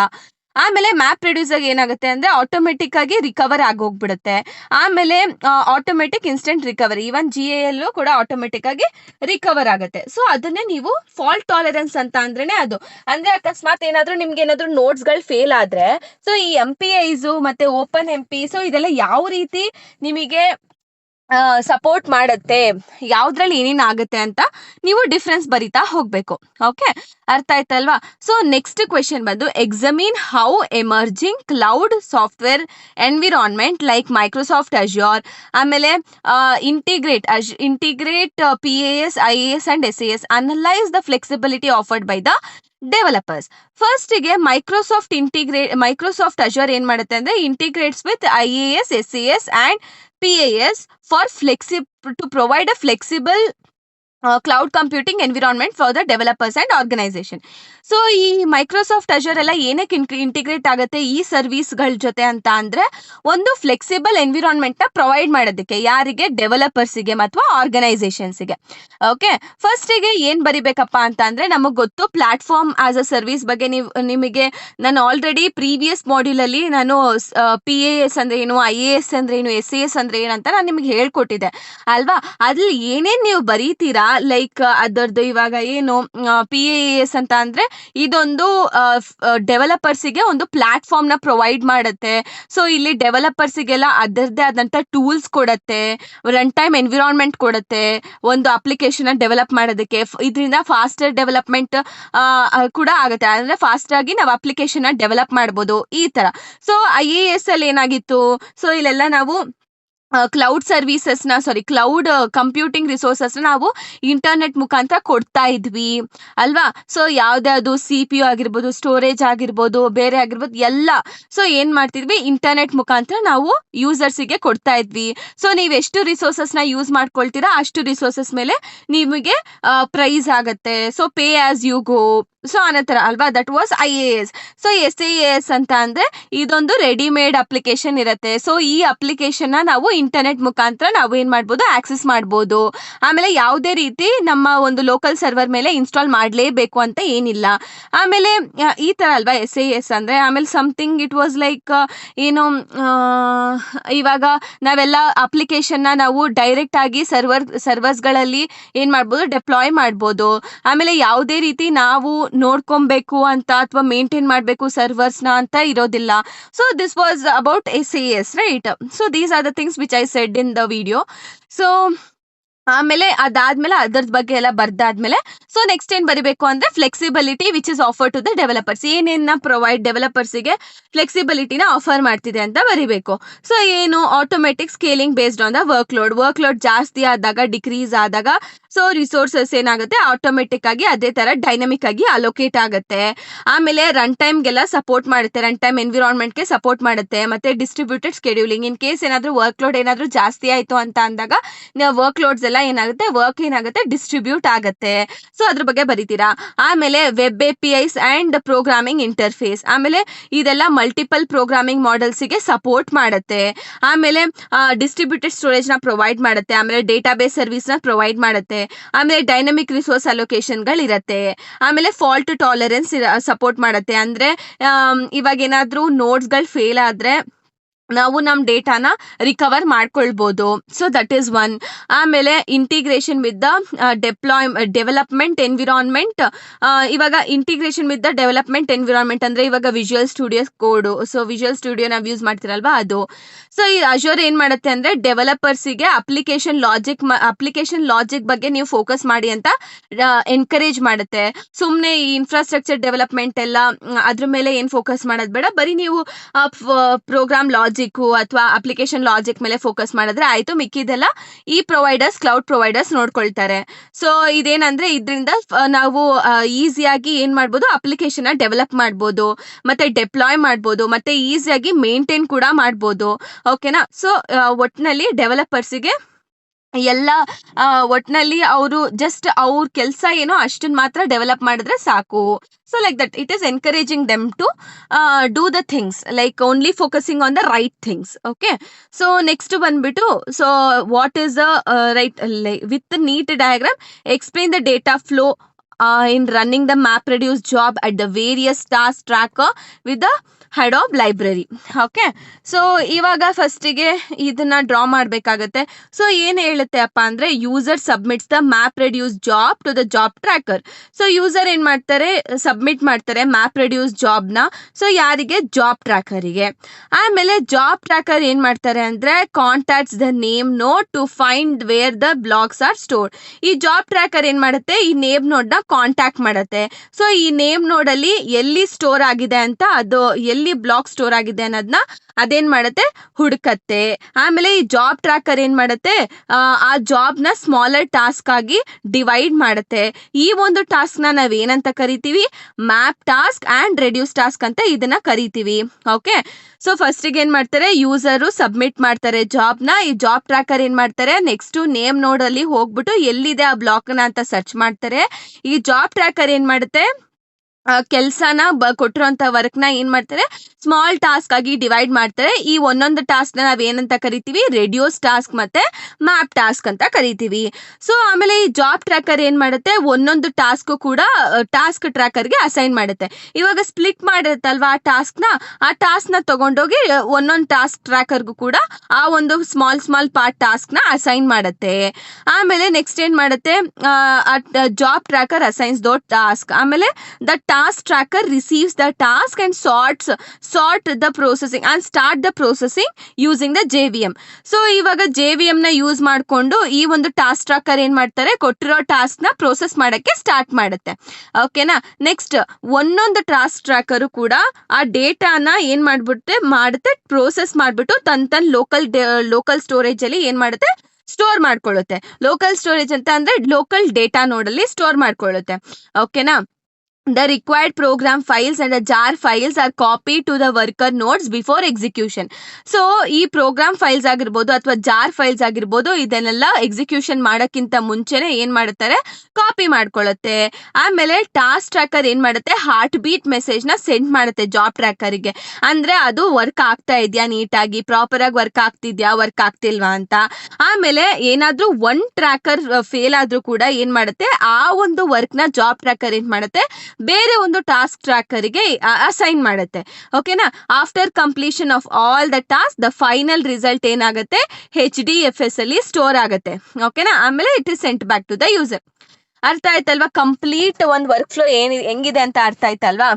ಆಮೇಲೆ ಮ್ಯಾಪ್ ರೆಡ್ಯೂಸ್ ಆಗಿ ಏನಾಗುತ್ತೆ ಅಂದ್ರೆ ಆಟೋಮೆಟಿಕ್ ಆಗಿ ರಿಕವರ್ ಆಗೋಗ್ಬಿಡುತ್ತೆ. ಆಮೇಲೆ automatic instant recovery, even GAE ಅಲ್ಲೂ ಕೂಡ ಆಟೋಮೆಟಿಕ್ ಆಗಿ ರಿಕವರ್ ಆಗುತ್ತೆ. ಸೊ ಅದನ್ನೇ ನೀವು ಫಾಲ್ಟ್ ಟಾಲರೆನ್ಸ್ ಅಂತ ಅಂದ್ರೇನೆ ಅದು. ಅಂದ್ರೆ ಅಕಸ್ಮಾತ್ ಏನಾದ್ರು ನಿಮ್ಗೆ ಏನಾದ್ರು ನೋಟ್ಸ್ ಗಳು ಫೇಲ್ ಆದ್ರೆ, ಸೊ ಈ MPIs ಮತ್ತೆ ಓಪನ್ MP, ಸೊ ಇದೆಲ್ಲ ಯಾವ ರೀತಿ ನಿಮಗೆ ಸಪೋರ್ಟ್ ಮಾಡುತ್ತೆ, ಯಾವ್ದ್ರಲ್ಲಿ ಏನೇನ್ ಆಗುತ್ತೆ ಅಂತ ನೀವು ಡಿಫ್ರೆನ್ಸ್ ಬರಿತಾ ಹೋಗ್ಬೇಕು. ಓಕೆ, ಅರ್ಥ ಆಯ್ತಲ್ವಾ? ಸೊ ನೆಕ್ಸ್ಟ್ ಕ್ವೆಶನ್ ಬಂದು examine how emerging cloud software environment like Microsoft Azure, ಆಮೇಲೆ integrate PAS, IAS and SAS analyse the flexibility offered by the developers. ಫಸ್ಟಿಗೆ ಮೈಕ್ರೋಸಾಫ್ಟ್ ಅಜ್ಯೂರ್ ಏನ್ ಮಾಡುತ್ತೆ ಅಂದ್ರೆ integrates with IAS, SAS and PAS for to provide a flexible cloud computing environment for the developers and organization. So ಈ Microsoft Azure ಎಲ್ಲ ಏನಕ್ಕೆ integrate ಆಗುತ್ತೆ ಈ ಸರ್ವಿಸ್ಗಳ ಜೊತೆ ಅಂತ ಅಂದ್ರೆ, ಒಂದು ಫ್ಲೆಕ್ಸಿಬಲ್ ಎನ್ವಿರಾನ್ಮೆಂಟ್ ನ ಪ್ರೊವೈಡ್ ಮಾಡೋದಕ್ಕೆ, ಯಾರಿಗೆ? ಡೆವಲಪರ್ಸಿಗೆ ಅಥವಾ ಆರ್ಗನೈಸೇಷನ್ಸ್ಗೆ. ಓಕೆ, ಫಸ್ಟಿಗೆ ಏನ್ ಬರಿಬೇಕಪ್ಪ ಅಂತ ಅಂದ್ರೆ, ನಮಗ್ ಗೊತ್ತು ಪ್ಲಾಟ್ಫಾರ್ಮ್ ಆಸ್ ಅ ಸರ್ವಿಸ್ ಬಗ್ಗೆ. ನಿಮಗೆ ನಾನು ಆಲ್ರೆಡಿ ಪ್ರೀವಿಯಸ್ ಮಾಡ್ಯೂಲ್ ಅಲ್ಲಿ ನಾನು PAS ಅಂದ್ರೆ ಏನು, IAS ಅಂದ್ರೆ ಏನು, SAS ಅಂದ್ರೆ ಏನಂತ ನಾನು ನಿಮ್ಗೆ ಹೇಳ್ಕೊಟ್ಟಿದ್ದೆ ಅಲ್ವಾ? ಅದ್ರಲ್ಲಿ ಏನೇನ್ ನೀವು ಬರೀತೀರಾ, ಲೈಕ್ ಅದರದ್ದು ಇವಾಗ ಏನು PAS ಅಂತ ಅಂದ್ರೆ ಇದೊಂದು ಡೆವಲಪರ್ಸಿಗೆ ಒಂದು ಪ್ಲಾಟ್ಫಾರ್ಮ್ ನ ಪ್ರೊವೈಡ್ ಮಾಡುತ್ತೆ. ಸೊ ಇಲ್ಲಿ ಡೆವಲಪರ್ಸಿಗೆಲ್ಲ ಅದರದ್ದೇ ಆದಂತ ಟೂಲ್ಸ್ ಕೊಡುತ್ತೆ, ರನ್ ಟೈಮ್ ಎನ್ವಿರಾನ್ಮೆಂಟ್ ಕೊಡುತ್ತೆ, ಒಂದು ಅಪ್ಲಿಕೇಶನ್ ಡೆವಲಪ್ ಮಾಡೋದಕ್ಕೆ. ಇದರಿಂದ ಫಾಸ್ಟರ್ ಡೆವಲಪ್ಮೆಂಟ್ ಕೂಡ ಆಗುತ್ತೆ, ಅಂದ್ರೆ ಫಾಸ್ಟ್ ಆಗಿ ನಾವು ಅಪ್ಲಿಕೇಶನ್ ಡೆವಲಪ್ ಮಾಡ್ಬೋದು ಈ ತರ. ಸೊ IAS ಅಲ್ಲಿ ಏನಾಗಿತ್ತು, ಸೊ ಇಲ್ಲೆಲ್ಲ ನಾವು ಕ್ಲೌಡ್ ಕ್ಲೌಡ್ ಕಂಪ್ಯೂಟಿಂಗ್ ರಿಸೋರ್ಸಸ್ ನಾವು ಇಂಟರ್ನೆಟ್ ಮುಖಾಂತರ ಕೊಡ್ತಾ ಇದ್ವಿ ಅಲ್ವಾ? ಸೊ ಯಾವ್ದಾದ್ರು CPU ಆಗಿರ್ಬೋದು, ಸ್ಟೋರೇಜ್ ಆಗಿರ್ಬೋದು, ಬೇರೆ ಆಗಿರ್ಬೋದು ಎಲ್ಲ. ಸೊ ಏನ್ ಮಾಡ್ತಿದ್ವಿ, ಇಂಟರ್ನೆಟ್ ಮುಖಾಂತರ ನಾವು ಯೂಸರ್ಸಿಗೆ ಕೊಡ್ತಾ ಇದ್ವಿ. ಸೊ ನೀವು ಎಷ್ಟು ರಿಸೋರ್ಸಸ್ ನ ಯೂಸ್ ಮಾಡ್ಕೊಳ್ತೀರಾ ಅಷ್ಟು ರಿಸೋರ್ಸಸ್ ಮೇಲೆ ನಿಮಗೆ ಪ್ರೈಸ್ ಆಗತ್ತೆ. So pay as you go, so ಅನ್ನೋ ಅಲ್ವಾ? That was IAS. So SAS ಅಂತ ಅಂದ್ರೆ ಇದೊಂದು ರೆಡಿಮೇಡ್ ಅಪ್ಲಿಕೇಶನ್ ಇರುತ್ತೆ. ಸೊ ಈ ಅಪ್ಲಿಕೇಶನ್ ನಾವು ಇಂಟರ್ನೆಟ್ ಮುಖಾಂತರ ನಾವು ಏನ್ ಮಾಡ್ಬೋದು, ಆಕ್ಸೆಸ್ ಮಾಡ್ಬೋದು. ಆಮೇಲೆ ಯಾವುದೇ ರೀತಿ ನಮ್ಮ ಒಂದು ಲೋಕಲ್ ಸರ್ವರ್ ಮೇಲೆ ಇನ್ಸ್ಟಾಲ್ ಮಾಡಲೇಬೇಕು ಅಂತ ಏನಿಲ್ಲ. ಆಮೇಲೆ ಈ ತರ ಅಲ್ವಾ SAS ಅಂದ್ರೆ. ಆಮೇಲೆ ಸಮಥಿಂಗ್ ಇಟ್ ವಾಸ್ ಲೈಕ್ ಏನು, ಇವಾಗ ನಾವೆಲ್ಲ ಅಪ್ಲಿಕೇಶನ್ ನಾವು ಡೈರೆಕ್ಟ್ ಆಗಿ ಸರ್ವರ್ಸ್ಗಳಲ್ಲಿ ಏನ್ ಮಾಡ್ಬೋದು, ಡೆಪ್ಲಾಯ್ ಮಾಡ್ಬೋದು. ಆಮೇಲೆ ಯಾವುದೇ ರೀತಿ ನಾವು ನೋಡ್ಕೊಬೇಕು ಅಂತ ಅಥವಾ ಮೇಂಟೈನ್ ಮಾಡಬೇಕು ಸರ್ವರ್ಸ್ನ ಅಂತ ಇರೋದಿಲ್ಲ. So this was about SAS, right? So these are the things which I said in the video. So ಆಮೇಲೆ ಅದಾದ್ಮೇಲೆ ಅದರ ಬಗ್ಗೆ ಎಲ್ಲ ಬರ್ದಾದ್ಮೇಲೆ ಸೊ ನೆಕ್ಸ್ಟ್ ಏನ್ ಬರಿಬೇಕು ಅಂದ್ರೆ flexibility which is offer to the developers. ಏನೇನ ಪ್ರೊವೈಡ್ ಡೆವಲಪರ್ಸಿಗೆ ಫ್ಲೆಕ್ಸಿಬಿಲಿಟಿನ ಆಫರ್ ಮಾಡ್ತಿದೆ ಅಂತ ಬರಿಬೇಕು. ಸೊ ಏನು, automatic scaling based on the work load ಜಾಸ್ತಿ ಆದಾಗ, ಡಿಕ್ರೀಸ್ ಆದಾಗ ಸೊ ರಿಸೋರ್ಸಸ್ ಏನಾಗುತ್ತೆ, ಆಟೋಮೆಟಿಕ್ ಆಗಿ ಅದೇ ತರ ಡೈನಮಿಕ್ ಆಗಿ ಅಲೋಕೇಟ್ ಆಗುತ್ತೆ. ಆಮೇಲೆ ರನ್ ಟೈಮ್ಗೆಲ್ಲ ಸಪೋರ್ಟ್ ಮಾಡುತ್ತೆ, ರನ್ ಟೈಮ್ ಎನ್ವಿರಾನ್ಮೆಂಟ್ಗೆ ಸಪೋರ್ಟ್ ಮಾಡುತ್ತೆ. ಮತ್ತೆ ಡಿಸ್ಟ್ರಿಬ್ಯೂಟೆಡ್ ಸ್ಕೆಡ್ಯೂಲಿಂಗ್, ಇನ್ ಕೇಸ್ ಏನಾದ್ರು ವರ್ಕ್ ಲೋಡ್ ಏನಾದ್ರು ಜಾಸ್ತಿ ಆಯ್ತು ಅಂತ ಅಂದಾಗ ವರ್ಕ್ ಲೋಡ್ಸ್ ಇದೆಲ್ಲ ಏನಾಗುತ್ತೆ ವರ್ಕ್ ಏನಾಗುತ್ತೆ ಡಿಸ್ಟ್ರಿಬ್ಯೂಟ್ ಆಗುತ್ತೆ. ಸೊ ಅದ್ರ ಬಗ್ಗೆ ಬರೀತೀರಾ. ಆಮೇಲೆ web APIs and programming interface, ಆಮೇಲೆ ಇದೆಲ್ಲ ಮಲ್ಟಿಪಲ್ ಪ್ರೋಗ್ರಾಮಿಂಗ್ ಮಾಡೆಲ್ಸ್ಗೆ ಸಪೋರ್ಟ್ ಮಾಡುತ್ತೆ. ಆಮೇಲೆ ಡಿಸ್ಟ್ರಿಬ್ಯೂಟೆಡ್ ಸ್ಟೋರೇಜ್ ನ ಪ್ರೊವೈಡ್ ಮಾಡುತ್ತೆ. ಆಮೇಲೆ ಡೇಟಾಬೇಸ್ ಸರ್ವಿಸ್ ನ ಪ್ರೊವೈಡ್ ಮಾಡುತ್ತೆ. ಆಮೇಲೆ ಡೈನಮಿಕ್ ರಿಸೋರ್ಸ್ ಅಲೋಕೇಶನ್ ಇರತ್ತೆ. ಆಮೇಲೆ ಫಾಲ್ಟ್ ಟಾಲರೆನ್ಸ್ ಸಪೋರ್ಟ್ ಮಾಡುತ್ತೆ. ಅಂದ್ರೆ ಇವಾಗ ಏನಾದ್ರೂ ನೋಟ್ಸ್ಗಳು ಫೇಲ್ ಆದ್ರೆ ನಾವು ನಮ್ಮ ಡೇಟಾನ ರಿಕವರ್ ಮಾಡ್ಕೊಳ್ಬೋದು. So that is one. ಆಮೇಲೆ integration with the development environment. ಇವಾಗ integration with the development environment ಅಂದ್ರೆ ಇವಾಗ Visual Studio Code. So Visual Studio ನಾವು ಯೂಸ್ ಮಾಡ್ತಿರಲ್ವಾ ಅದು. ಸೊ ಈ ಅಜೋರ್ ಏನ್ ಮಾಡುತ್ತೆ ಅಂದ್ರೆ ಡೆವಲಪರ್ಸಿಗೆ ಅಪ್ಲಿಕೇಶನ್ ಲಾಜಿಕ್ ಬಗ್ಗೆ ನೀವು ಫೋಕಸ್ ಮಾಡಿ ಅಂತ ಎನ್ಕರೇಜ್ ಮಾಡುತ್ತೆ. ಸುಮ್ಮನೆ ಈ ಇನ್ಫ್ರಾಸ್ಟ್ರಕ್ಚರ್ ಡೆವಲಪ್ಮೆಂಟ್ ಎಲ್ಲ ಅದ್ರ ಮೇಲೆ ಏನ್ ಫೋಕಸ್ ಮಾಡೋದು ಬೇಡ. ಬರೀ ನೀವು ಪ್ರೋಗ್ರಾಮ್ ಲಾಜಿಕ್ ಅಥವಾ ಅಪ್ಲಿಕೇಶನ್ ಲಾಜಿಕ್ ಮೇಲೆ ಫೋಕಸ್ ಮಾಡಿದ್ರೆ ಆಯ್ತು. ಮಿಕ್ಕಿದೆಲ್ಲ ಈ ಕ್ಲೌಡ್ ಪ್ರೊವೈಡರ್ಸ್ ನೋಡ್ಕೊಳ್ತಾರೆ. ಸೊ ಇದೇನಂದ್ರೆ ಇದರಿಂದ ನಾವು ಈಸಿಯಾಗಿ ಏನ್ ಮಾಡ್ಬೋದು, ಅಪ್ಲಿಕೇಶನ್ ಡೆವಲಪ್ ಮಾಡ್ಬೋದು, ಮತ್ತೆ ಡೆಪ್ಲಾಯ್ ಮಾಡ್ಬೋದು, ಮತ್ತೆ ಈಸಿಯಾಗಿ ಮೇಂಟೈನ್ ಕೂಡ ಮಾಡ್ಬೋದು. ಓಕೆನಾ. ಸೊ ಒಟ್ಟಿನಲ್ಲಿ ಡೆವಲಪರ್ಸಿಗೆ ಎಲ್ಲ ಒಟ್ಟಿನಲ್ಲಿ ಅವರು ಜಸ್ಟ್ ಅವ್ರ ಕೆಲಸ ಏನೋ ಅಷ್ಟನ್ನ ಮಾತ್ರ ಡೆವಲಪ್ ಮಾಡಿದ್ರೆ ಸಾಕು. So like that it is encouraging them to do the things, like only focusing on the right things. Okay. So next ಬಂದ್ಬಿಟ್ಟು, so what is the right with neat diagram explain the data flow in running the MapReduce job at the various task tracker with the Hadoop library. Okay. So ಇವಾಗ ಫಸ್ಟಿಗೆ ಇದನ್ನ draw ಮಾಡಬೇಕಾಗತ್ತೆ. So ಏನು ಹೇಳುತ್ತೆ ಅಪ್ಪ ಅಂದ್ರೆ user submits the MapReduce job to the job tracker. So user ಏನ್ ಮಾಡ್ತಾರೆ, ಸಬ್ಮಿಟ್ ಮಾಡ್ತಾರೆ MapReduce ಜಾಬ್ನ. ಸೊ ಯಾರಿಗೆ, ಜಾಬ್ ಟ್ರ್ಯಾಕರಿಗೆ. ಆಮೇಲೆ ಜಾಬ್ ಟ್ರ್ಯಾಕರ್ ಏನ್ ಮಾಡ್ತಾರೆ ಅಂದ್ರೆ contacts the name node to find where the blocks are stored. ಈ ಜಾಬ್ ಟ್ರ್ಯಾಕರ್ ಏನ್ ಮಾಡುತ್ತೆ, ಈ ನೇಮ್ ನೋಡ್ ನ ಕಾಂಟ್ಯಾಕ್ಟ್ ಮಾಡುತ್ತೆ. ಸೊ ಈ ನೇಮ್ ನೋಡ್ ಅಲ್ಲಿ ಎಲ್ಲಿ ಸ್ಟೋರ್ ಆಗಿದೆ ಅಂತ, ಅದು ಎಲ್ಲಿ ಬ್ಲಾಕ್ ಸ್ಟೋರ್ ಆಗಿದೆ ಅನ್ನೋದನ್ನ ಅದೇನ್ ಮಾಡುತ್ತೆ, ಹುಡುಕತ್ತೆ. ಆಮೇಲೆ ಈ ಜಾಬ್ ಟ್ರ್ಯಾಕರ್ ಏನ್ ಮಾಡುತ್ತೆ, ಆ ಜಾಬ್ ನ ಸ್ಮಾಲರ್ ಟಾಸ್ಕ್ ಆಗಿ ಡಿವೈಡ್ ಮಾಡುತ್ತೆ. ಈ ಒಂದು ಟಾಸ್ಕ್ ನ ನಾವ್ ಏನಂತ ಕರಿತೀವಿ, map task and reduce task ಅಂತ ಇದನ್ನ ಕರಿತೀವಿ. ಓಕೆ. ಸೊ ಫಸ್ಟಿಗೆ ಏನ್ ಮಾಡ್ತಾರೆ, ಯೂಸರು ಸಬ್ಮಿಟ್ ಮಾಡ್ತಾರೆ ಜಾಬ್ ನ. ಈ ಜಾಬ್ ಟ್ರ್ಯಾಕರ್ ಏನ್ ಮಾಡ್ತಾರೆ, ನೆಕ್ಸ್ಟ್ ನೇಮ್ ನೋಡ್ ಅಲ್ಲಿ ಹೋಗ್ಬಿಟ್ಟು ಎಲ್ಲಿದೆ ಆ ಬ್ಲಾಕ್ ನ ಅಂತ ಸರ್ಚ್ ಮಾಡ್ತಾರೆ. ಈ ಜಾಬ್ ಟ್ರ್ಯಾಕರ್ ಏನ್ ಮಾಡುತ್ತೆ, ಕೆಲಸನ ಕೊಟ್ಟಿರೋಂಥ ವರ್ಕ್ನ ಏನ್ ಮಾಡ್ತಾರೆ, ಸ್ಮಾಲ್ ಟಾಸ್ಕ್ ಆಗಿ ಡಿವೈಡ್ ಮಾಡ್ತಾರೆ. ಈ ಒಂದೊಂದು ಟಾಸ್ಕ್ ನ ನಾವ್ ಏನಂತ ಕರಿತೀವಿ, ರೆಡ್ಯೂಸ್ ಟಾಸ್ಕ್ ಮತ್ತೆ ಮ್ಯಾಪ್ ಟಾಸ್ಕ್ ಅಂತ ಕರಿತೀವಿ. ಸೊ ಆಮೇಲೆ ಈ ಜಾಬ್ ಟ್ರ್ಯಾಕರ್ ಏನ್ ಮಾಡುತ್ತೆ, ಒಂದೊಂದು ಟಾಸ್ಕ್ ಕೂಡ ಟಾಸ್ಕ್ ಟ್ರ್ಯಾಕರ್ಗೆ ಅಸೈನ್ ಮಾಡುತ್ತೆ. ಇವಾಗ ಸ್ಪ್ಲಿಟ್ ಮಾಡಿರುತ್ತಲ್ವಾ ಆ ಟಾಸ್ಕ್ ನ ತಗೊಂಡೋಗಿ ಒಂದೊಂದು ಟಾಸ್ಕ್ ಟ್ರ್ಯಾಕರ್ಗೂ ಕೂಡ ಆ ಒಂದು ಸ್ಮಾಲ್ ಪಾರ್ಟ್ ಟಾಸ್ಕ್ ನ ಅಸೈನ್ ಮಾಡುತ್ತೆ. ಆಮೇಲೆ ನೆಕ್ಸ್ಟ್ ಏನ್ ಮಾಡುತ್ತೆ, ಜಾಬ್ ಟ್ರ್ಯಾಕರ್ ಅಸೈನ್ಸ್ ದೋ ಟಾಸ್ಕ್. ಆಮೇಲೆ the task tracker receives the task and sort the processing and start the processing using the JVM. So ಇವಾಗ JVM ನ ಯೂಸ್ ಮಾಡಿಕೊಂಡು ಈ ಒಂದು ಟಾಸ್ಕ್ ಟ್ರ್ಯಾಕರ್ ಏನ್ ಮಾಡ್ತಾರೆ, ಕೊಟ್ಟಿರೋ ಟಾಸ್ಕ್ ನ ಪ್ರೋಸೆಸ್ ಮಾಡಕ್ಕೆ ಸ್ಟಾರ್ಟ್ ಮಾಡುತ್ತೆ. ಓಕೆನಾ. ನೆಕ್ಸ್ಟ್ ಒಂದೊಂದು ಟಾಸ್ಕ್ ಟ್ರ್ಯಾಕರು ಕೂಡ ಆ ಡೇಟಾನ ಏನ್ ಮಾಡುತ್ತೆ ಪ್ರೋಸೆಸ್ ಮಾಡ್ಬಿಟ್ಟು ತನ್ನ ಲೋಕಲ್ ಸ್ಟೋರೇಜ್ ಅಲ್ಲಿ ಏನ್ ಮಾಡುತ್ತೆ, ಸ್ಟೋರ್ ಮಾಡ್ಕೊಳ್ಳುತ್ತೆ. ಲೋಕಲ್ ಸ್ಟೋರೇಜ್ ಅಂತ ಅಂದ್ರೆ ಲೋಕಲ್ ಡೇಟಾ ನೋಡಲ್ಲಿ ಸ್ಟೋರ್ ಮಾಡ್ಕೊಳ್ಳುತ್ತೆ. ಓಕೆನಾ. The required program files and the jar files are copied to the worker nodes before execution. So ಈ ಪ್ರೋಗ್ರಾಮ್ ಫೈಲ್ಸ್ ಆಗಿರ್ಬೋದು ಅಥವಾ ಜಾರ್ ಫೈಲ್ಸ್ ಆಗಿರ್ಬೋದು, ಇದನ್ನೆಲ್ಲ ಎಕ್ಸಿಕ್ಯೂಷನ್ ಮಾಡೋಕ್ಕಿಂತ ಮುಂಚೆನೆ ಏನ್ ಮಾಡುತ್ತಾರೆ, ಕಾಪಿ ಮಾಡ್ಕೊಳ್ಳುತ್ತೆ. ಆಮೇಲೆ ಟಾಸ್ಕ್ ಟ್ರ್ಯಾಕರ್ ಏನ್ ಮಾಡುತ್ತೆ, ಹಾರ್ಟ್ ಬೀಟ್ ಮೆಸೇಜ್ ನ ಸೆಂಡ್ ಮಾಡುತ್ತೆ ಜಾಬ್ ಟ್ರ್ಯಾಕರ್ಗೆ. ಅಂದ್ರೆ ಅದು ವರ್ಕ್ ಆಗ್ತಾ ಇದೆಯಾ, ನೀಟಾಗಿ ಪ್ರಾಪರ್ ಆಗಿ ವರ್ಕ್ ಆಗ್ತಿದ್ಯಾ, ವರ್ಕ್ ಆಗ್ತಿಲ್ವಾ ಅಂತ. ಆಮೇಲೆ ಏನಾದ್ರೂ ಒನ್ ಟ್ರ್ಯಾಕರ್ ಫೇಲ್ ಆದ್ರೂ ಕೂಡ ಏನ್ ಮಾಡುತ್ತೆ, ಆ ಒಂದು ವರ್ಕ್ ನ ಜಾಬ್ ಟ್ರ್ಯಾಕರ್ ಏನ್ ಮಾಡುತ್ತೆ, ಬೇರೆ ಒಂದು ಟಾಸ್ಕ್ ಟ್ರ್ಯಾಕರ್ಗೆ ಅಸೈನ್ ಮಾಡುತ್ತೆ. ಓಕೆನಾ. After completion of all the task the final result ಏನಾಗುತ್ತೆ, HDFS ಅಲ್ಲಿ ಸ್ಟೋರ್ ಆಗುತ್ತೆ. ಓಕೆನಾ. ಆಮೇಲೆ it is sent back to the user. ಅರ್ಥ ಆಯ್ತಲ್ವಾ, ಕಂಪ್ಲೀಟ್ ಒಂದು ವರ್ಕ್ ಫ್ಲೋ ಹೆಂಗಿದೆ ಅಂತ ಅರ್ಥ ಆಯ್ತಲ್ವಾ.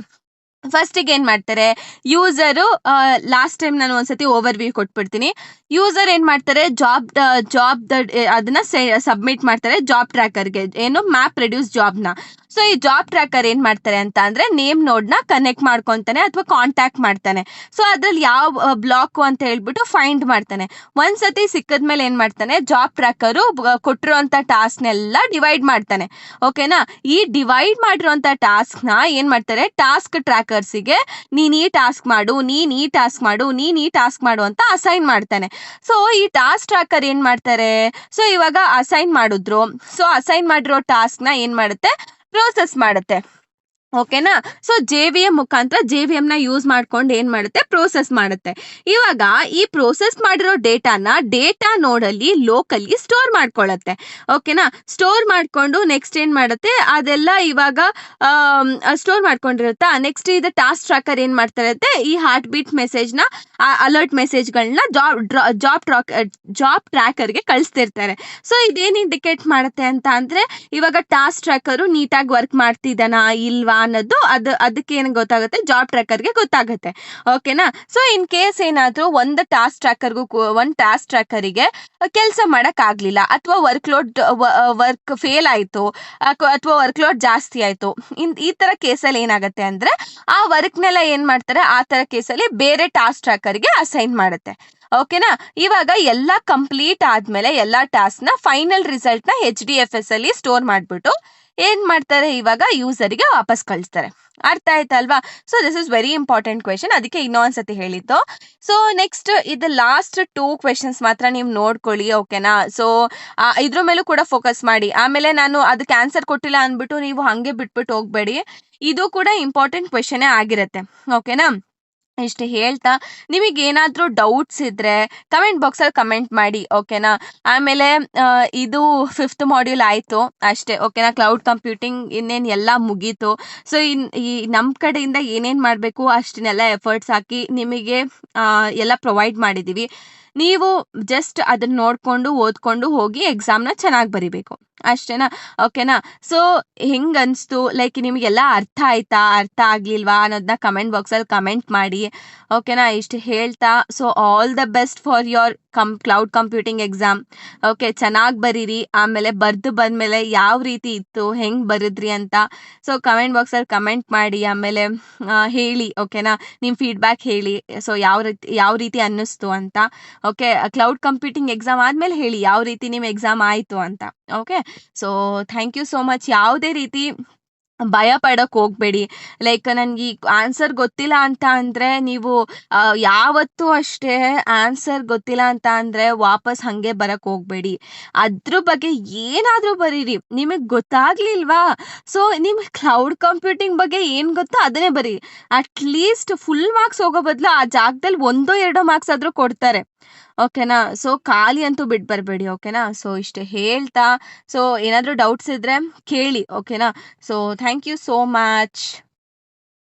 ಫಸ್ಟಿಗೆ ಏನ್ ಮಾಡ್ತಾರೆ, ಯೂಸರು ಲಾಸ್ಟ್ ಟೈಮ್ ನಾನು ಒಂದ್ಸತಿ ಓವರ್ ವ್ಯೂ ಕೊಟ್ಬಿಡ್ತೀನಿ. ಯೂಸರ್ ಏನ್ ಮಾಡ್ತಾರೆ, ಜಾಬ್ ಅದನ್ನ ಸಬ್ಮಿಟ್ ಮಾಡ್ತಾರೆ ಜಾಬ್ ಟ್ರ್ಯಾಕರ್ಗೆ, ಏನು MapReduce ಜಾಬ್ನ. ಸೊ ಈ ಜಾಬ್ ಟ್ರ್ಯಾಕರ್ ಏನ್ ಮಾಡ್ತಾರೆ ಅಂತ ಅಂದ್ರೆ ನೇಮ್ ನೋಡ್ನ ಕನೆಕ್ಟ್ ಮಾಡ್ಕೊಂತಾನೆ ಅಥವಾ ಕಾಂಟ್ಯಾಕ್ಟ್ ಮಾಡ್ತಾನೆ. ಸೊ ಅದ್ರಲ್ಲಿ ಯಾವ ಬ್ಲಾಕ್ ಅಂತ ಹೇಳ್ಬಿಟ್ಟು ಫೈಂಡ್ ಮಾಡ್ತಾನೆ. ಒಂದ್ಸತಿ ಸಿಕ್ಕದ್ಮೇಲೆ ಏನ್ ಮಾಡ್ತಾನೆ, ಜಾಬ್ ಟ್ರ್ಯಾಕರು ಕೊಟ್ಟಿರುವಂತ ಟಾಸ್ಕ್ನೆಲ್ಲ ಡಿವೈಡ್ ಮಾಡ್ತಾನೆ. ಓಕೆನಾ. ಈ ಡಿವೈಡ್ ಮಾಡಿರುವಂತ ಟಾಸ್ಕ್ನ ಏನ್ ಮಾಡ್ತಾರೆ, ಟಾಸ್ಕ್ ಟ್ರ್ಯಾಕರ್ಸಿಗೆ ನೀನ್ ಈ ಟಾಸ್ಕ್ ಮಾಡು, ನೀನ್ ಈ ಟಾಸ್ಕ್ ಮಾಡು, ನೀನ್ ಈ ಟಾಸ್ಕ್ ಮಾಡು ಅಂತ ಅಸೈನ್ ಮಾಡ್ತಾನೆ. ಸೊ ಈ ಟಾಸ್ಕ್ ಟ್ರ್ಯಾಕರ್ ಏನ್ ಮಾಡ್ತಾರೆ, ಸೊ ಇವಾಗ ಅಸೈನ್ ಮಾಡಿದ್ರು. ಸೊ ಅಸೈನ್ ಮಾಡಿರೋ ಟಾಸ್ಕ್ನ ಏನ್ ಮಾಡುತ್ತೆ, ಪ್ರೋಸೆಸ್ ಮಾಡುತ್ತೆ. ಓಕೆನಾ. ಸೊ JVM ಮುಖಾಂತರ JVM ನ ಯೂಸ್ ಮಾಡ್ಕೊಂಡು ಏನ್ ಮಾಡುತ್ತೆ, ಪ್ರೋಸೆಸ್ ಮಾಡುತ್ತೆ. ಇವಾಗ ಈ ಪ್ರೋಸೆಸ್ ಮಾಡಿರೋ ಡೇಟಾನ ಡೇಟಾ ನೋಡಲ್ಲಿ ಲೋಕಲಿ ಸ್ಟೋರ್ ಮಾಡ್ಕೊಳ್ಳುತ್ತೆ. ಓಕೆನಾ. ಸ್ಟೋರ್ ಮಾಡ್ಕೊಂಡು ನೆಕ್ಸ್ಟ್ ಏನ್ ಮಾಡುತ್ತೆ, ಅದೆಲ್ಲ ಇವಾಗ ಸ್ಟೋರ್ ಮಾಡ್ಕೊಂಡಿರುತ್ತಾ. ನೆಕ್ಸ್ಟ್ ಇದು ಟಾಸ್ಕ್ ಟ್ರ್ಯಾಕರ್ ಏನ್ ಮಾಡ್ತಾ ಇರುತ್ತೆ, ಈ ಹಾರ್ಟ್ ಬೀಟ್ ಮೆಸೇಜ್ನ ಅಲರ್ಟ್ ಮೆಸೇಜ್ಗಳನ್ನ ಜಾಬ್ ಟ್ರ್ಯಾಕರ್ಗೆ ಕಳಿಸ್ತಿರ್ತಾರೆ. ಸೊ ಇದೇನ್ ಇಂಡಿಕೇಟ್ ಮಾಡುತ್ತೆ ಅಂತ ಅಂದ್ರೆ, ಇವಾಗ ಟಾಸ್ಕ್ ಟ್ರ್ಯಾಕರು ನೀಟಾಗಿ ವರ್ಕ್ ಮಾಡ್ತಿದ್ದಾನಾ ಇಲ್ವಾ ಅನ್ನೋದು ಅದಕ್ಕೆ ಏನು ಗೊತ್ತಾಗುತ್ತೆ, ಜಾಬ್ ಟ್ರ್ಯಾಕರ್ಗೆ ಗೊತ್ತಾಗುತ್ತೆ. ಓಕೆನಾ. ಸೊ ಇನ್ ಕೇಸ್ ಏನಾದ್ರೂ ಒಂದು ಟಾಸ್ಕ್ ಟ್ರ್ಯಾಕರಿಗೆ ಕೆಲಸ ಮಾಡಕ್ ಆಗ್ಲಿಲ್ಲ, ಅಥವಾ ವರ್ಕ್ ಫೇಲ್ ಆಯ್ತು, ಅಥವಾ ವರ್ಕ್ ಲೋಡ್ ಜಾಸ್ತಿ ಆಯ್ತು, ಈ ತರ ಕೇಸಲ್ಲಿ ಏನಾಗುತ್ತೆ ಅಂದ್ರೆ ಆ ವರ್ಕ್ನೆಲ್ಲ ಏನ್ ಮಾಡ್ತಾರೆ, ಆ ತರ ಕೇಸಲ್ಲಿ ಬೇರೆ ಟಾಸ್ಕ್ ಟ್ರ್ಯಾಕರ್ಗೆ ಅಸೈನ್ ಮಾಡುತ್ತೆ. ಓಕೆನಾ. ಇವಾಗ ಎಲ್ಲ ಕಂಪ್ಲೀಟ್ ಆದ್ಮೇಲೆ ಎಲ್ಲ ಟಾಸ್ಕ್ ನ ಫೈನಲ್ ರಿಸಲ್ಟ್ ನ HDFS ಅಲ್ಲಿ ಸ್ಟೋರ್ ಮಾಡ್ಬಿಟ್ಟು ಏನ್ ಮಾಡ್ತಾರೆ, ಇವಾಗ ಯೂಸರ್ಗೆ ವಾಪಸ್ ಕಳಿಸ್ತಾರೆ. ಅರ್ಥ ಆಯ್ತಲ್ವಾ. So this is very important question, ಅದಕ್ಕೆ ಇನ್ನೊಂದ್ಸತಿ ಹೇಳಿದ್ದು. ಸೊ ನೆಕ್ಸ್ಟ್ ಇದು ಲಾಸ್ಟ್ 2 ಕ್ವೆಶನ್ಸ್ ಮಾತ್ರ ನೀವು ನೋಡ್ಕೊಳ್ಳಿ. ಓಕೆನಾ. ಸೊ ಇದ್ರ ಮೇಲೂ ಕೂಡ ಫೋಕಸ್ ಮಾಡಿ. ಆಮೇಲೆ ನಾನು ಅದಕ್ಕೆ ಆನ್ಸರ್ ಕೊಟ್ಟಿಲ್ಲ ಅಂದ್ಬಿಟ್ಟು ನೀವು ಹಂಗೆ ಬಿಟ್ಬಿಟ್ಟು ಹೋಗ್ಬೇಡಿ. ಇದು ಕೂಡ ಇಂಪಾರ್ಟೆಂಟ್ ಕ್ವೆಶನೇ ಆಗಿರುತ್ತೆ. ಓಕೆನಾ. ಇಷ್ಟು ಹೇಳ್ತಾ, ನಿಮಗೆ ಏನಾದರೂ ಡೌಟ್ಸ್ ಇದ್ರೆ ಕಮೆಂಟ್ ಬಾಕ್ಸಲ್ಲಿ ಕಮೆಂಟ್ ಮಾಡಿ. ಓಕೆನಾ. ಆಮೇಲೆ ಇದು 5th ಮಾಡ್ಯೂಲ್ ಆಯಿತು ಅಷ್ಟೇ. ಓಕೆನಾ. ಕ್ಲೌಡ್ ಕಂಪ್ಯೂಟಿಂಗ್ ಇನ್ನೇನು ಎಲ್ಲ ಮುಗೀತು. ಸೊ ಈ ನಮ್ಮ ಕಡೆಯಿಂದ ಏನೇನು ಮಾಡಬೇಕು ಅಷ್ಟನ್ನೆಲ್ಲ ಎಫರ್ಟ್ಸ್ ಹಾಕಿ ನಿಮಗೆ ಎಲ್ಲ ಪ್ರೊವೈಡ್ ಮಾಡಿದ್ದೀವಿ. ನೀವು ಜಸ್ಟ್ ಅದನ್ನ ನೋಡಿಕೊಂಡು ಓದ್ಕೊಂಡು ಹೋಗಿ ಎಕ್ಸಾಮ್ನ ಚೆನ್ನಾಗಿ ಬರಿಬೇಕು ಅಷ್ಟೇನಾ. ಓಕೆನಾ. ಸೊ ಹೆಂಗೆ ಅನಿಸ್ತು, ಲೈಕ್ ನಿಮಗೆಲ್ಲ ಅರ್ಥ ಆಯ್ತಾ, ಅರ್ಥ ಆಗ್ಲಿಲ್ವಾ ಅನ್ನೋದನ್ನ ಕಮೆಂಟ್ ಬಾಕ್ಸಲ್ಲಿ ಕಮೆಂಟ್ ಮಾಡಿ. ಓಕೆನಾ. ಇಷ್ಟು ಹೇಳ್ತಾ, so all the best for your cloud computing exam. Okay, ಚೆನ್ನಾಗಿ ಬರೀರಿ. ಆಮೇಲೆ ಬಂದಮೇಲೆ ಯಾವ ರೀತಿ ಇತ್ತು, ಹೆಂಗೆ ಬರೆದ್ರಿ ಅಂತ ಸೊ ಕಮೆಂಟ್ ಬಾಕ್ಸಲ್ಲಿ ಕಮೆಂಟ್ ಮಾಡಿ. ಆಮೇಲೆ ಹೇಳಿ. ಓಕೆನಾ. ನಿಮ್ಮ ಫೀಡ್ಬ್ಯಾಕ್ ಹೇಳಿ. ಸೊ ಯಾವ ರೀತಿ ಅನ್ನಿಸ್ತು ಅಂತ. ಓಕೆ. ಕ್ಲೌಡ್ ಕಂಪ್ಯೂಟಿಂಗ್ ಎಕ್ಸಾಮ್ ಆದಮೇಲೆ ಹೇಳಿ ಯಾವ ರೀತಿ ನಿಮ್ಮ ಎಕ್ಸಾಮ್ ಆಯಿತು ಅಂತ. Okay. So thank you so much. ಯಾವುದೇ ರೀತಿ ಭಯ ಪಡೋಕೆ ಹೋಗಬೇಡಿ. ಲೈಕ್ ನನಗೆ ಆನ್ಸರ್ ಗೊತ್ತಿಲ್ಲ ಅಂತ ಅಂದರೆ ನೀವು ಯಾವತ್ತೂ ಅಷ್ಟೇ ಆನ್ಸರ್ ಗೊತ್ತಿಲ್ಲ ಅಂತ ಅಂದರೆ ವಾಪಸ್ ಹಾಗೆ ಬರೋಕ್ಕೆ ಹೋಗಬೇಡಿ. ಅದ್ರ ಬಗ್ಗೆ ಏನಾದರೂ ಬರೀರಿ. ನಿಮಗೆ ಗೊತ್ತಾಗ್ಲಿಲ್ವಾ, ಸೊ ನಿಮಗೆ ಕ್ಲೌಡ್ ಕಂಪ್ಯೂಟಿಂಗ್ ಬಗ್ಗೆ ಏನು ಗೊತ್ತೋ ಅದನ್ನೇ ಬರೀ. ಅಟ್ಲೀಸ್ಟ್ ಫುಲ್ ಮಾರ್ಕ್ಸ್ ಹೋಗೋ ಬದಲು ಆ ಜಾಗದಲ್ಲಿ 1-2 ಮಾರ್ಕ್ಸ್ ಆದರೂ ಕೊಡ್ತಾರೆ. ಓಕೆನಾ. ಸೊ ಖಾಲಿ ಅಂತೂ ಬಿಟ್ಟು ಬರಬೇಡಿ. ಓಕೆನಾ. ಸೊ ಇಷ್ಟು ಹೇಳ್ತಾ, ಸೊ ಏನಾದರೂ ಡೌಟ್ಸ್ ಇದ್ದರೆ ಕೇಳಿ. ಓಕೆನಾ. So thank you so much.